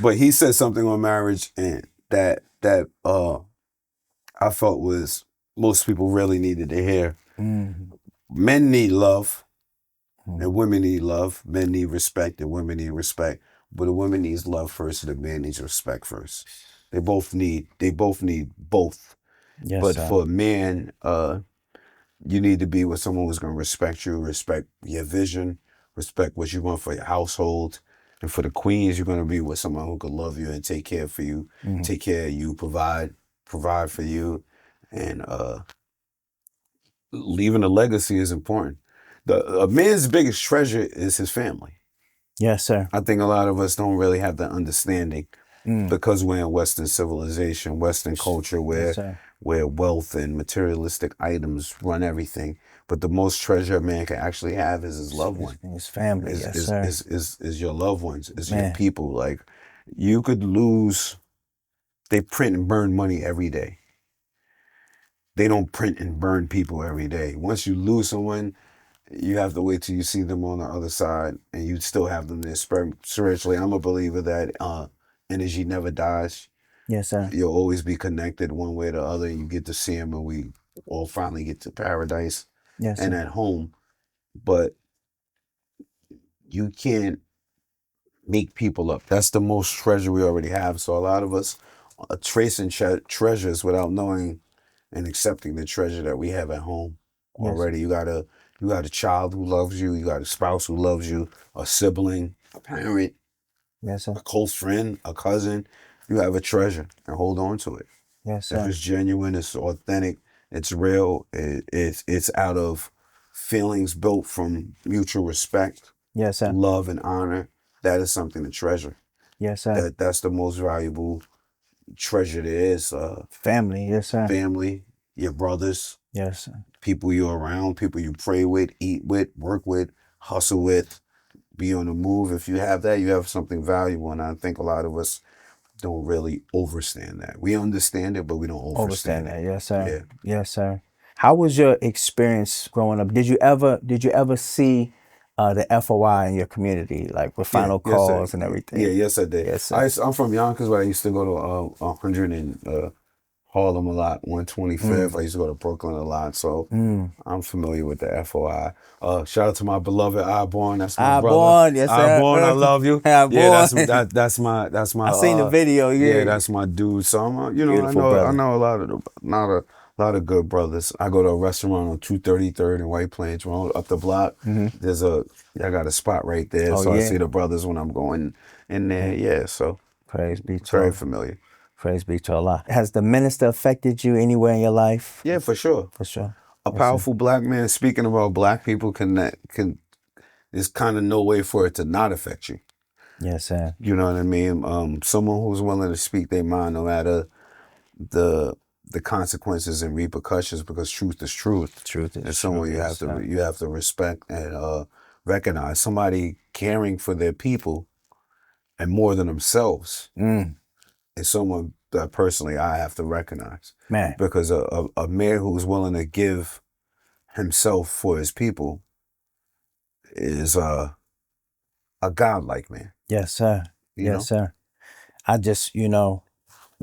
[SPEAKER 2] But he said something on marriage, and that I felt was most people really needed to hear. Men need love, and women need love. Men need respect, and women need respect. But a woman needs love first, and a man needs respect first. They both need both.
[SPEAKER 1] Yes,
[SPEAKER 2] But
[SPEAKER 1] sir.
[SPEAKER 2] for a man, you need to be with someone who's going to respect you, respect your vision, respect what you want for your household. And for the queens, you're going to be with someone who can love you and take care for you, take care of you, provide for you. And leaving a legacy is important. A man's biggest treasure is his family.
[SPEAKER 1] Yes, sir.
[SPEAKER 2] I think a lot of us don't really have that understanding because we're in Western civilization, Western culture, where wealth and materialistic items run everything. But the most treasure a man can actually have is his loved one.
[SPEAKER 1] His family, sir.
[SPEAKER 2] Is your loved ones, is your people. Like, you could lose. They print and burn money every day. They don't print and burn people every day. Once you lose someone, you have to wait till you see them on the other side, and you still have them there spiritually. I'm a believer that energy never dies.
[SPEAKER 1] Yes, sir.
[SPEAKER 2] You'll always be connected one way or the other. You get to see him, and we all finally get to paradise and at home. But you can't make people up. That's the most treasure we already have. So a lot of us are tracing treasures without knowing and accepting the treasure that we have at home already. You got a child who loves you. You got a spouse who loves you. A sibling, a parent,
[SPEAKER 1] yes, sir.
[SPEAKER 2] A close friend, a cousin. You have a treasure, and hold on to it.
[SPEAKER 1] Yes, sir.
[SPEAKER 2] If it's genuine, it's authentic, it's real, it's out of feelings built from mutual respect,
[SPEAKER 1] yes, sir.
[SPEAKER 2] love and honor. That is something to treasure.
[SPEAKER 1] Yes, sir.
[SPEAKER 2] That's the most valuable treasure there is.
[SPEAKER 1] Family, yes, sir.
[SPEAKER 2] Family, your brothers,
[SPEAKER 1] yes, sir.
[SPEAKER 2] People you're around, people you pray with, eat with, work with, hustle with, be on the move. If you have that, you have something valuable. And I think a lot of us don't really understand that. We understand it, but we don't understand
[SPEAKER 1] that. Yes, sir.
[SPEAKER 2] Yeah.
[SPEAKER 1] Yes, sir. How was your experience growing up? Did you ever see the FOI in your community, like with final calls and everything?
[SPEAKER 2] Yeah, yes, I did.
[SPEAKER 1] Yes, sir.
[SPEAKER 2] I'm from Yonkers, but I used to go to 100 and Harlem a lot, 125th. I used to go to Brooklyn a lot, so I'm familiar with the FOI. Shout out to my beloved Ep.1. That's my brother.
[SPEAKER 1] Yes, sir.
[SPEAKER 2] Ep.1, I love you.
[SPEAKER 1] Ep.1.
[SPEAKER 2] Yeah, that's my.
[SPEAKER 1] I seen the video. Yeah,
[SPEAKER 2] that's my dude. So I'm,
[SPEAKER 1] Beautiful
[SPEAKER 2] I know a lot of good brothers. I go to a restaurant on 233rd in White Plains Road, up the block. I got a spot right there, so I see the brothers when I'm going in there. Yeah, so
[SPEAKER 1] praise be to
[SPEAKER 2] very familiar.
[SPEAKER 1] Praise be to Allah. Has the minister affected you anywhere in your life?
[SPEAKER 2] Yeah, for sure.
[SPEAKER 1] For sure.
[SPEAKER 2] A powerful black man speaking about black people there's kind of no way for it to not affect you.
[SPEAKER 1] Yes, sir.
[SPEAKER 2] You know what I mean? Someone who's willing to speak their mind no matter the consequences and repercussions, because truth is truth.
[SPEAKER 1] Truth is
[SPEAKER 2] and someone you have to respect and recognize. Somebody caring for their people and more than themselves. Is someone that personally I have to recognize.
[SPEAKER 1] Man.
[SPEAKER 2] Because a man who's willing to give himself for his people is a godlike man.
[SPEAKER 1] Yes, sir.
[SPEAKER 2] You know?
[SPEAKER 1] Sir. I just,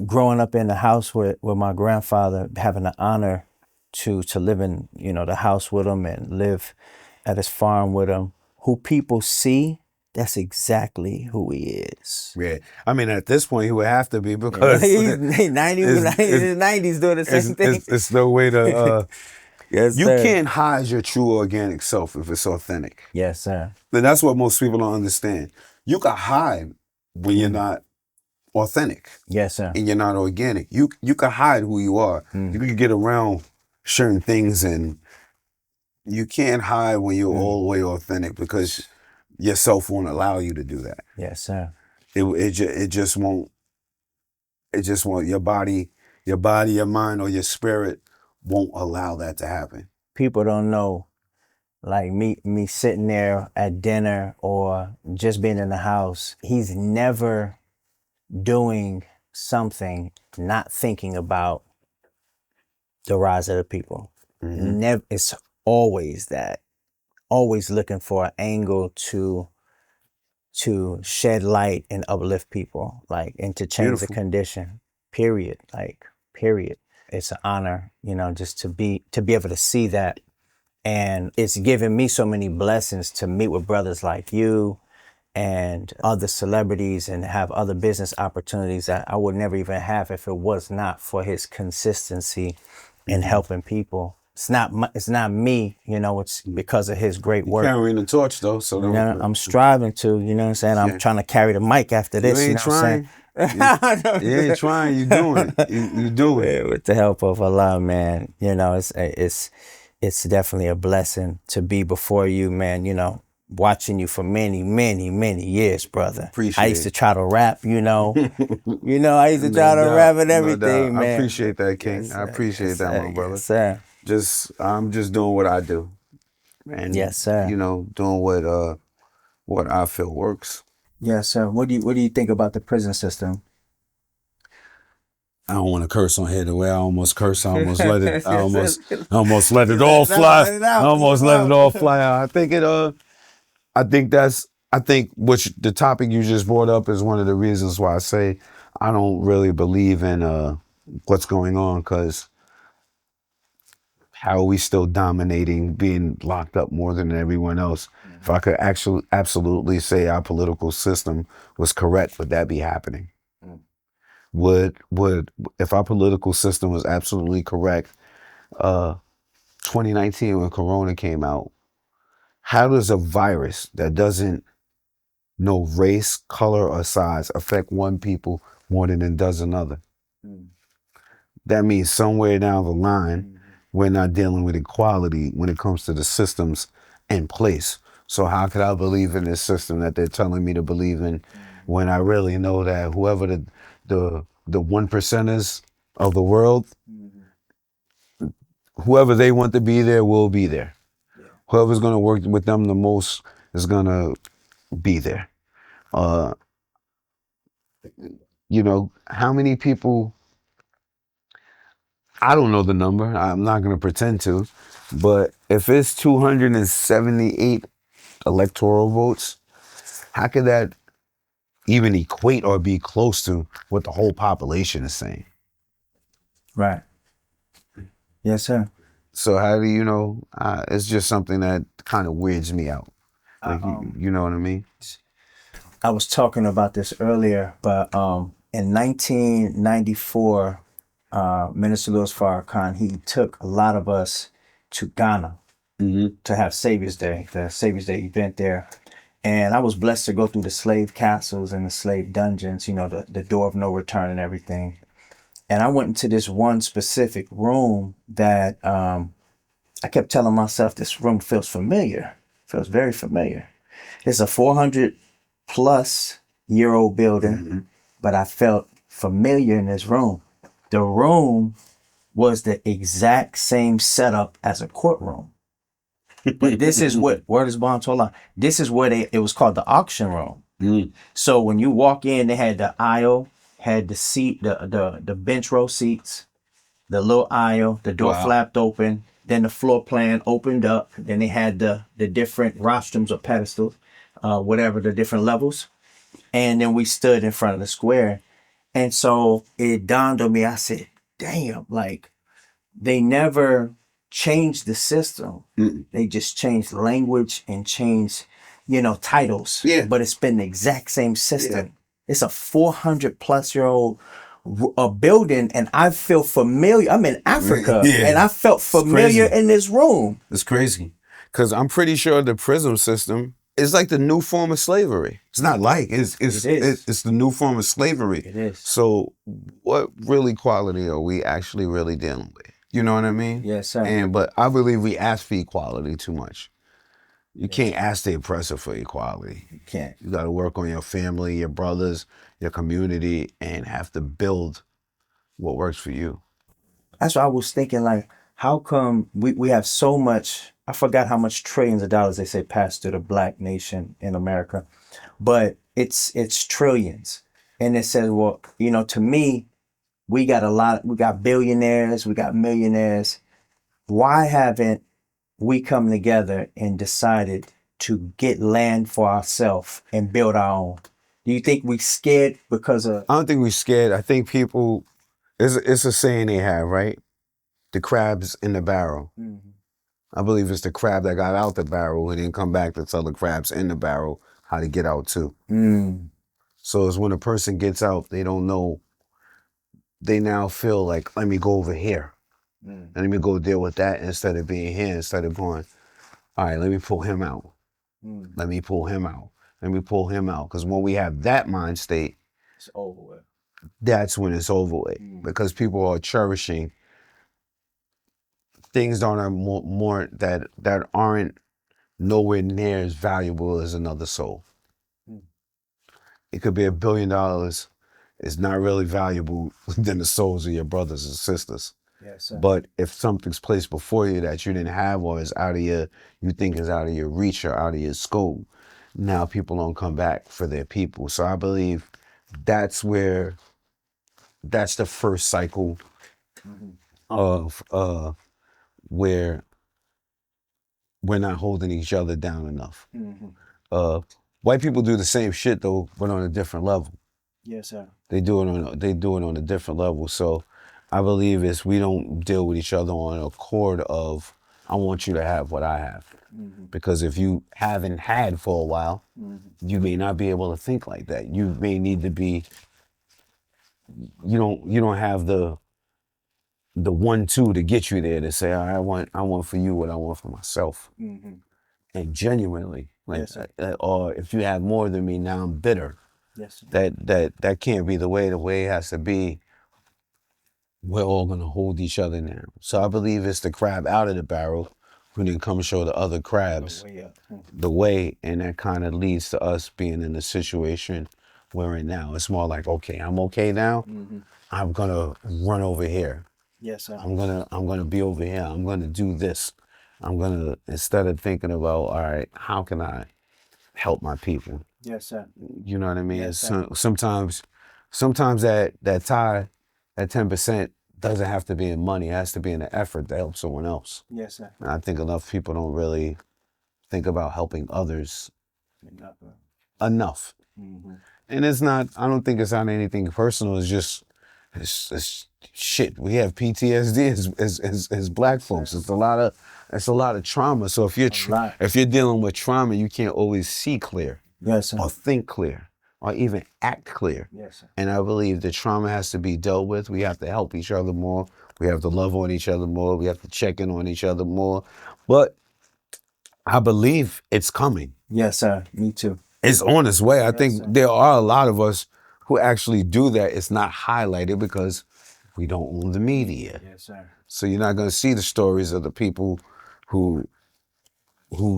[SPEAKER 1] growing up in the house with my grandfather, having the honor to live in, the house with him and live at his farm with him, who people see, that's exactly who he is.
[SPEAKER 2] Yeah. I mean, at this point, he would have to be, because
[SPEAKER 1] he's 90, in his 90s doing the same thing.
[SPEAKER 2] It's no way to...
[SPEAKER 1] yes,
[SPEAKER 2] you
[SPEAKER 1] sir.
[SPEAKER 2] can't hide your true organic self if it's authentic.
[SPEAKER 1] Yes, sir.
[SPEAKER 2] And that's what most people don't understand. You can hide when you're not authentic.
[SPEAKER 1] Yes, sir.
[SPEAKER 2] And you're not organic. You can hide who you are. You can get around certain things, and you can't hide when you're all the way authentic, because yourself won't allow you to do that.
[SPEAKER 1] Yes, sir.
[SPEAKER 2] It just won't. It just won't. Your body, your mind, or your spirit won't allow that to happen.
[SPEAKER 1] people don't know, like me sitting there at dinner or just being in the house, he's never doing something not thinking about the rise of the people.
[SPEAKER 2] Mm-hmm.
[SPEAKER 1] Never, it's always that, always looking for an angle to shed light and uplift people, like, and to change the
[SPEAKER 2] Beautiful.
[SPEAKER 1] condition. Period. Like, period. It's an honor, just to be able to see that. And it's given me so many blessings to meet with brothers like you and other celebrities and have other business opportunities that I would never even have if it was not for his consistency in
[SPEAKER 2] Mm-hmm.
[SPEAKER 1] helping people. It's not me, it's because of his great
[SPEAKER 2] You're
[SPEAKER 1] work.
[SPEAKER 2] carrying the torch though, so
[SPEAKER 1] I'm striving to, you know what I'm saying? I'm trying to carry the mic after
[SPEAKER 2] you
[SPEAKER 1] this,
[SPEAKER 2] ain't trying. You ain't trying. You doing it. You do it.
[SPEAKER 1] With the help of Allah, man. It's definitely a blessing to be before you, man. Watching you for many, many, many years, brother.
[SPEAKER 2] Appreciate
[SPEAKER 1] I used to try to rap, I used to
[SPEAKER 2] No
[SPEAKER 1] try to
[SPEAKER 2] doubt.
[SPEAKER 1] rap and
[SPEAKER 2] No doubt.
[SPEAKER 1] everything,
[SPEAKER 2] I
[SPEAKER 1] man.
[SPEAKER 2] appreciate that, King.
[SPEAKER 1] Yes,
[SPEAKER 2] I
[SPEAKER 1] sir.
[SPEAKER 2] appreciate
[SPEAKER 1] Yes,
[SPEAKER 2] that,
[SPEAKER 1] sir.
[SPEAKER 2] my brother.
[SPEAKER 1] Yes, sir.
[SPEAKER 2] I'm just doing what I do, and
[SPEAKER 1] Yes, sir.
[SPEAKER 2] doing what I feel works.
[SPEAKER 1] Yes, sir. What do you think about the prison system?
[SPEAKER 2] I don't want to curse on here the way I almost cursed. I almost let it. I almost let it all fly.
[SPEAKER 1] Let it out.
[SPEAKER 2] I almost
[SPEAKER 1] Let it
[SPEAKER 2] let it
[SPEAKER 1] out.
[SPEAKER 2] all fly out. I think which the topic you just brought up is one of the reasons why I say I don't really believe in what's going on, because how are we still dominating, being locked up more than everyone else? Mm-hmm. If I could actually absolutely say our political system was correct, would that be happening? Mm. Would if our political system was absolutely correct, 2019 when Corona came out, how does a virus that doesn't know race, color, or size affect one people more than it does another? Mm. That means somewhere down the line, we're not dealing with equality when it comes to the systems in place. So how could I believe in this system that they're telling me to believe in when I really know that whoever the one percenters of the world, whoever they want to be there will be there. Yeah. Whoever's going to work with them the most is going to be there. How many people, I don't know the number. I'm not going to pretend to. But if it's 278 electoral votes, how could that even equate or be close to what the whole population is saying?
[SPEAKER 1] Right. Yes, sir.
[SPEAKER 2] So how do you know? It's just something that kind of weirds me out. Like, you know what I mean?
[SPEAKER 1] I was talking about this earlier, but in 1994, Minister Louis Farrakhan, he took a lot of us to Ghana to have Savior's Day, the Savior's Day event there. And I was blessed to go through the slave castles and the slave dungeons, the door of no return and everything. And I went into this one specific room that I kept telling myself, this room feels familiar, feels very familiar. It's a 400-plus-year-old building, but I felt familiar in this room. The room was the exact same setup as a courtroom. But this is what, word is bond told on. This is where it was called the auction room. So when you walk in, they had the aisle, had the seat, the bench row seats, the little aisle, the door flapped open, then the floor plan opened up, then they had the different rostrums or pedestals, whatever the different levels. And then we stood in front of the square. And so it dawned on me, I said, damn, like, they never changed the system. They just changed language and changed, titles.
[SPEAKER 2] Yeah.
[SPEAKER 1] But it's been the exact same system. Yeah. It's a 400-plus-year-old building, and I feel familiar. I'm in Africa, and I felt familiar in this room.
[SPEAKER 2] It's crazy. Because I'm pretty sure the prison system is like the new form of slavery. It's not like, it's the new form of slavery.
[SPEAKER 1] It is.
[SPEAKER 2] So what really quality are we actually really dealing with? You know what I mean?
[SPEAKER 1] Yes, sir.
[SPEAKER 2] But I believe we ask for equality too much. You can't ask the oppressor for equality.
[SPEAKER 1] You can't.
[SPEAKER 2] You got to work on your family, your brothers, your community, and have to build what works for you.
[SPEAKER 1] That's what I was thinking, like, how come we have so much, I forgot how much trillions of dollars they say pass through the black nation in America, but it's trillions. And it says, well, to me, we got billionaires, we got millionaires. Why haven't we come together and decided to get land for ourselves and build our own? Do you think we scared because of?
[SPEAKER 2] I don't think we're scared. I think people, it's a saying they have, right? The crab's in the barrel.
[SPEAKER 1] Mm-hmm.
[SPEAKER 2] I believe it's the crab that got out the barrel and then come back to tell the crabs in the barrel how to get out too.
[SPEAKER 1] Mm.
[SPEAKER 2] So it's when a person gets out, they don't know. They now feel like, let me go over here.
[SPEAKER 1] Mm.
[SPEAKER 2] And let me go deal with that instead of being here, instead of going, all right, let me pull him out.
[SPEAKER 1] Mm.
[SPEAKER 2] Let me pull him out. Let me pull him out. Because when we have that mind state,
[SPEAKER 1] It's over with.
[SPEAKER 2] that's when it's over with.
[SPEAKER 1] Mm.
[SPEAKER 2] Because people are cherishing things that are more that aren't nowhere near as valuable as another soul.
[SPEAKER 1] Mm.
[SPEAKER 2] It could be $1 billion. It's not really valuable than the souls of your brothers and sisters.
[SPEAKER 1] Yes, sir.
[SPEAKER 2] But if something's placed before you that you didn't have or is out of you think is out of your reach or out of your scope, now people don't come back for their people. So I believe that's the first cycle
[SPEAKER 1] Mm-hmm.
[SPEAKER 2] of where we're not holding each other down enough.
[SPEAKER 1] Mm-hmm.
[SPEAKER 2] White people do the same shit though, but on a different level.
[SPEAKER 1] Yes, sir.
[SPEAKER 2] They do it on a different level. So I believe is we don't deal with each other on a chord of I want you to have what I have.
[SPEAKER 1] Mm-hmm.
[SPEAKER 2] Because if you haven't had for a while,
[SPEAKER 1] Mm-hmm.
[SPEAKER 2] you may not be able to think like that. You may need to be you don't have the 1-2 to get you there to say, all right, I want for you what I want for myself.
[SPEAKER 1] Mm-hmm.
[SPEAKER 2] And genuinely, like,
[SPEAKER 1] Yes, sir.
[SPEAKER 2] or if you have more than me, now I'm bitter.
[SPEAKER 1] Yes, sir.
[SPEAKER 2] That can't be the way. The way it has to be, we're all gonna hold each other now. So I believe it's the crab out of the barrel who then come show the other crabs
[SPEAKER 1] The way up. Mm-hmm.
[SPEAKER 2] the way, and that kind of leads to us being in the situation we're in now. It's more like, okay, I'm okay now.
[SPEAKER 1] Mm-hmm.
[SPEAKER 2] I'm gonna run over here.
[SPEAKER 1] Yes, sir.
[SPEAKER 2] I'm gonna be over here. I'm gonna do this. I'm gonna, instead of thinking about, all right, how can I help my people?
[SPEAKER 1] Yes, sir.
[SPEAKER 2] You know what I mean?
[SPEAKER 1] Yes, sir.
[SPEAKER 2] Sometimes that tie, that 10% doesn't have to be in money. It has to be in the effort to help someone else.
[SPEAKER 1] Yes, sir.
[SPEAKER 2] And I think enough people don't really think about helping others enough.
[SPEAKER 1] Mm-hmm.
[SPEAKER 2] And it's not, I don't think it's not anything personal. It's just, it's shit. We have PTSD as black folks. It's a lot of trauma. So if you're dealing with trauma, you can't always see clear.
[SPEAKER 1] Yes, sir.
[SPEAKER 2] Or think clear, or even act clear.
[SPEAKER 1] Yes, sir.
[SPEAKER 2] And I believe the trauma has to be dealt with. We have to help each other more. We have to love on each other more. We have to check in on each other more. But I believe it's coming.
[SPEAKER 1] Yes, sir. Me too.
[SPEAKER 2] It's on its way. I
[SPEAKER 1] Yes,
[SPEAKER 2] think
[SPEAKER 1] sir.
[SPEAKER 2] there are a lot of us who actually do that. It's not highlighted because we don't own the media.
[SPEAKER 1] Yes, sir.
[SPEAKER 2] So you're not going to see the stories of the people who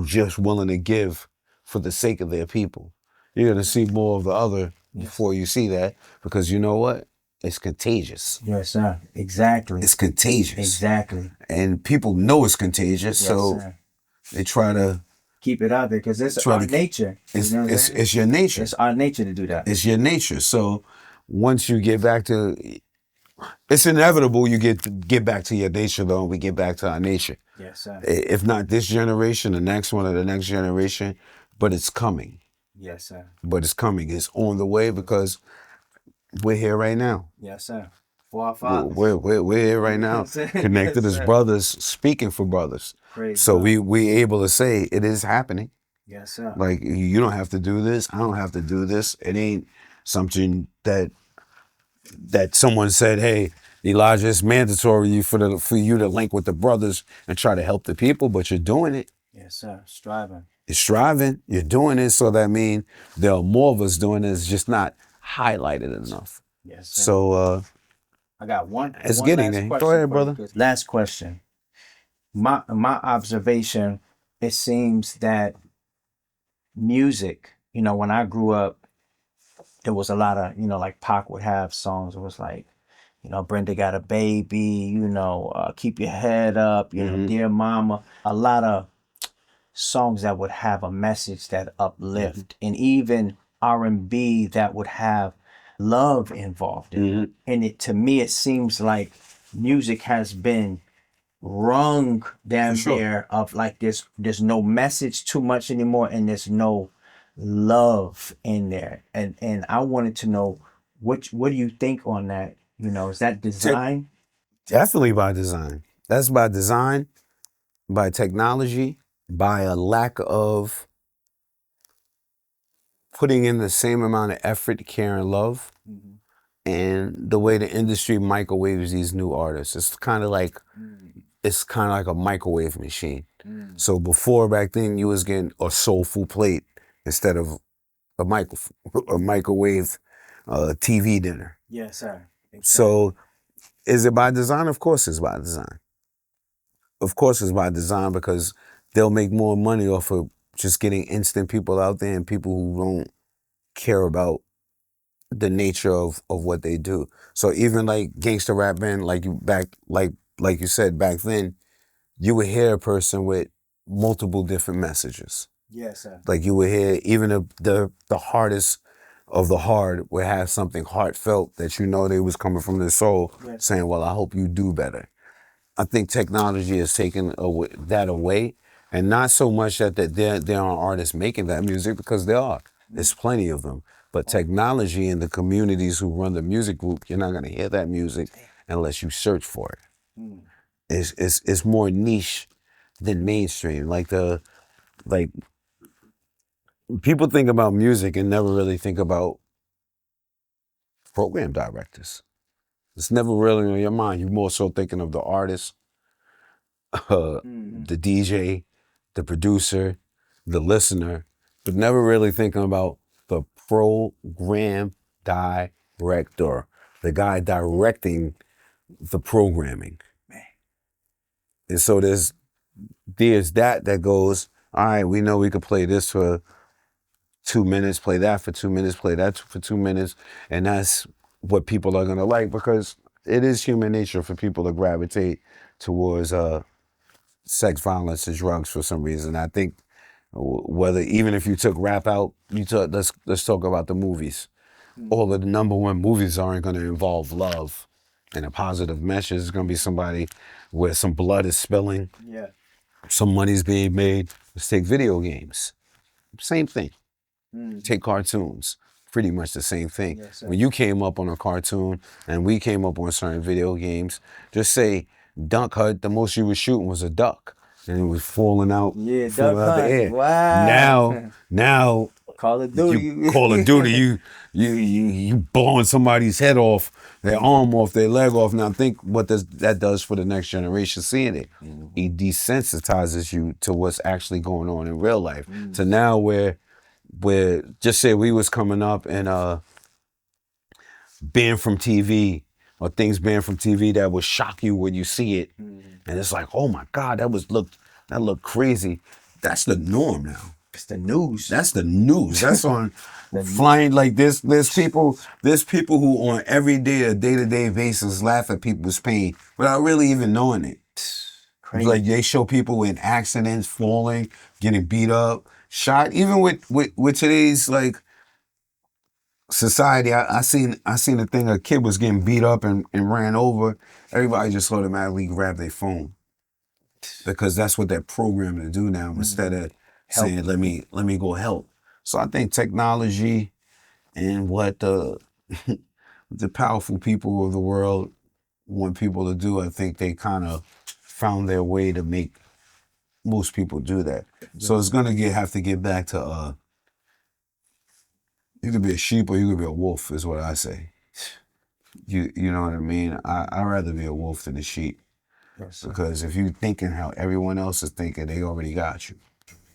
[SPEAKER 2] just willing to give for the sake of their people. You're going to see more of the other before you see that, because you know what? It's contagious.
[SPEAKER 1] Yes, sir. Exactly.
[SPEAKER 2] It's contagious.
[SPEAKER 1] Exactly.
[SPEAKER 2] And people know it's contagious,
[SPEAKER 1] Yes,
[SPEAKER 2] so
[SPEAKER 1] sir.
[SPEAKER 2] they try to
[SPEAKER 1] keep it out there because it's our nature.
[SPEAKER 2] It's your nature.
[SPEAKER 1] It's our nature to do that.
[SPEAKER 2] It's your nature. So once you get back to, it's inevitable you get back to your nature though, and we get back to our nature.
[SPEAKER 1] Yes, sir.
[SPEAKER 2] If not this generation, the next one or the next generation, but it's coming.
[SPEAKER 1] Yes, sir.
[SPEAKER 2] But it's coming. It's on the way because we're here right now.
[SPEAKER 1] Yes, sir. For our fathers.
[SPEAKER 2] We're here right now, connected as brothers, speaking for brothers.
[SPEAKER 1] Praise
[SPEAKER 2] so
[SPEAKER 1] God.
[SPEAKER 2] we able to say it is happening.
[SPEAKER 1] Yes, sir.
[SPEAKER 2] Like, you don't have to do this. I don't have to do this. It ain't something that someone said, hey, Elijah, it's mandatory for you to link with the brothers and try to help the people, but you're doing it.
[SPEAKER 1] Yes, sir. Striving.
[SPEAKER 2] You're striving. You're doing it. So that means there are more of us doing it. It's just not highlighted enough.
[SPEAKER 1] Yes, sir.
[SPEAKER 2] So
[SPEAKER 1] I got one.
[SPEAKER 2] It's getting there. Go ahead, brother.
[SPEAKER 1] Last question. My observation, it seems that music, when I grew up, there was a lot of, like Pac would have songs. It was like, Brenda got a baby, keep your head up, dear mama. A lot of songs that would have a message that uplift, and even R&B that would have love involved in it. And to me, it seems like music has been wrung down there of like there's no message too much anymore, and there's no love in there. And I wanted to know what do you think on that? Is that design?
[SPEAKER 2] Definitely by design. That's by design, by technology, by a lack of putting in the same amount of effort, care, and love, and the way the industry microwaves these new artists. It's kind of like a microwave machine. So before, back then, you was getting a soulful plate instead of a microwave TV dinner.
[SPEAKER 1] Yes, sir. Exactly.
[SPEAKER 2] So is it by design? Of course it's by design. Of course it's by design, because they'll make more money off of just getting instant people out there and people who don't care about the nature of what they do. So even like gangster rap band, like you said, back then, you would hear a person with multiple different messages.
[SPEAKER 1] Yes, sir.
[SPEAKER 2] Like you would hear even the hardest of the hard would have something heartfelt that they was coming from their soul, saying, well, I hope you do better. I think technology has taken that away, and not so much that there aren't artists making that music, because there are. There's plenty of them. But technology and the communities who run the music group, you're not going to hear that music unless you search for it. It's more niche than mainstream. Like people think about music and never really think about program directors. It's never really on your mind. You're more so thinking of the artist, the DJ, the producer, the listener, but never really thinking about the program director, the guy directing the programming. And so there's that goes, all right, we know we could play this for 2 minutes, play that for 2 minutes, play that for 2 minutes, and that's what people are gonna like, because it is human nature for people to gravitate towards sex, violence, and drugs for some reason. I think whether even if you took rap out, let's talk about the movies. All of the number one movies aren't going to involve love and a positive message. It's going to be somebody where some blood is spilling, some money's being made. Let's take video games. Same thing. Take cartoons. Pretty much the same thing. Yes, when you came up on a cartoon and we came up on certain video games, just say Duck Hunt, the most you were shooting was a duck, and it was falling out the air.
[SPEAKER 1] Wow.
[SPEAKER 2] Now
[SPEAKER 1] Call of Duty.
[SPEAKER 2] Call of Duty, you blowing somebody's head off, their arm off, their leg off. Now think what that does for the next generation seeing it. It desensitizes you to what's actually going on in real life. To now where just say we was coming up and banned from TV, or things banned from TV that will shock you when you see it, and it's like, oh my God, that looked crazy. That's the norm now.
[SPEAKER 1] It's the news.
[SPEAKER 2] That's the news. That's on flying like this. There's people who on a day-to-day basis laugh at people's pain without really even knowing it. Crazy. Like they show people in accidents, falling, getting beat up, shot. Even with today's like society, I seen a thing. A kid was getting beat up and ran over. Everybody just automatically grabbed their phone, because that's what they're programmed to do now. Instead of saying, let me go help. So I think technology and what the powerful people of the world want people to do, I think they kind of found their way to make most people do that. So it's gonna have to get back to you could be a sheep or you could be a wolf, is what I say. You know what I mean? I'd rather be a wolf than a sheep. Yes, because if you're thinking how everyone else is thinking, they already got you.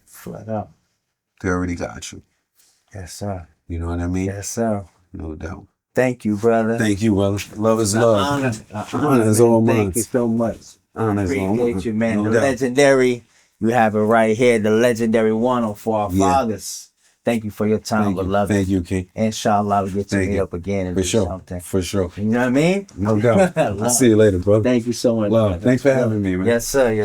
[SPEAKER 1] Flat out.
[SPEAKER 2] They already got you.
[SPEAKER 1] Yes, sir.
[SPEAKER 2] You know what I mean?
[SPEAKER 1] Yes, sir.
[SPEAKER 2] No doubt.
[SPEAKER 1] Thank you, brother.
[SPEAKER 2] Thank you, brother. Love is love. Honor is all mine.
[SPEAKER 1] Thank you so much.
[SPEAKER 2] Honor is all mine.
[SPEAKER 1] Appreciate you, man.
[SPEAKER 2] No
[SPEAKER 1] the
[SPEAKER 2] doubt.
[SPEAKER 1] legendary, you have it right here, the legendary one for our fathers. Thank you for your time, beloved.
[SPEAKER 2] Thank you, King.
[SPEAKER 1] Inshallah, we'll get to meet up again and
[SPEAKER 2] for
[SPEAKER 1] do
[SPEAKER 2] sure.
[SPEAKER 1] something.
[SPEAKER 2] For sure.
[SPEAKER 1] You know what I mean?
[SPEAKER 2] No doubt. I'll see you later, bro.
[SPEAKER 1] Thank you so much.
[SPEAKER 2] Love. Thanks for having me, man.
[SPEAKER 1] Yes, sir. Yes.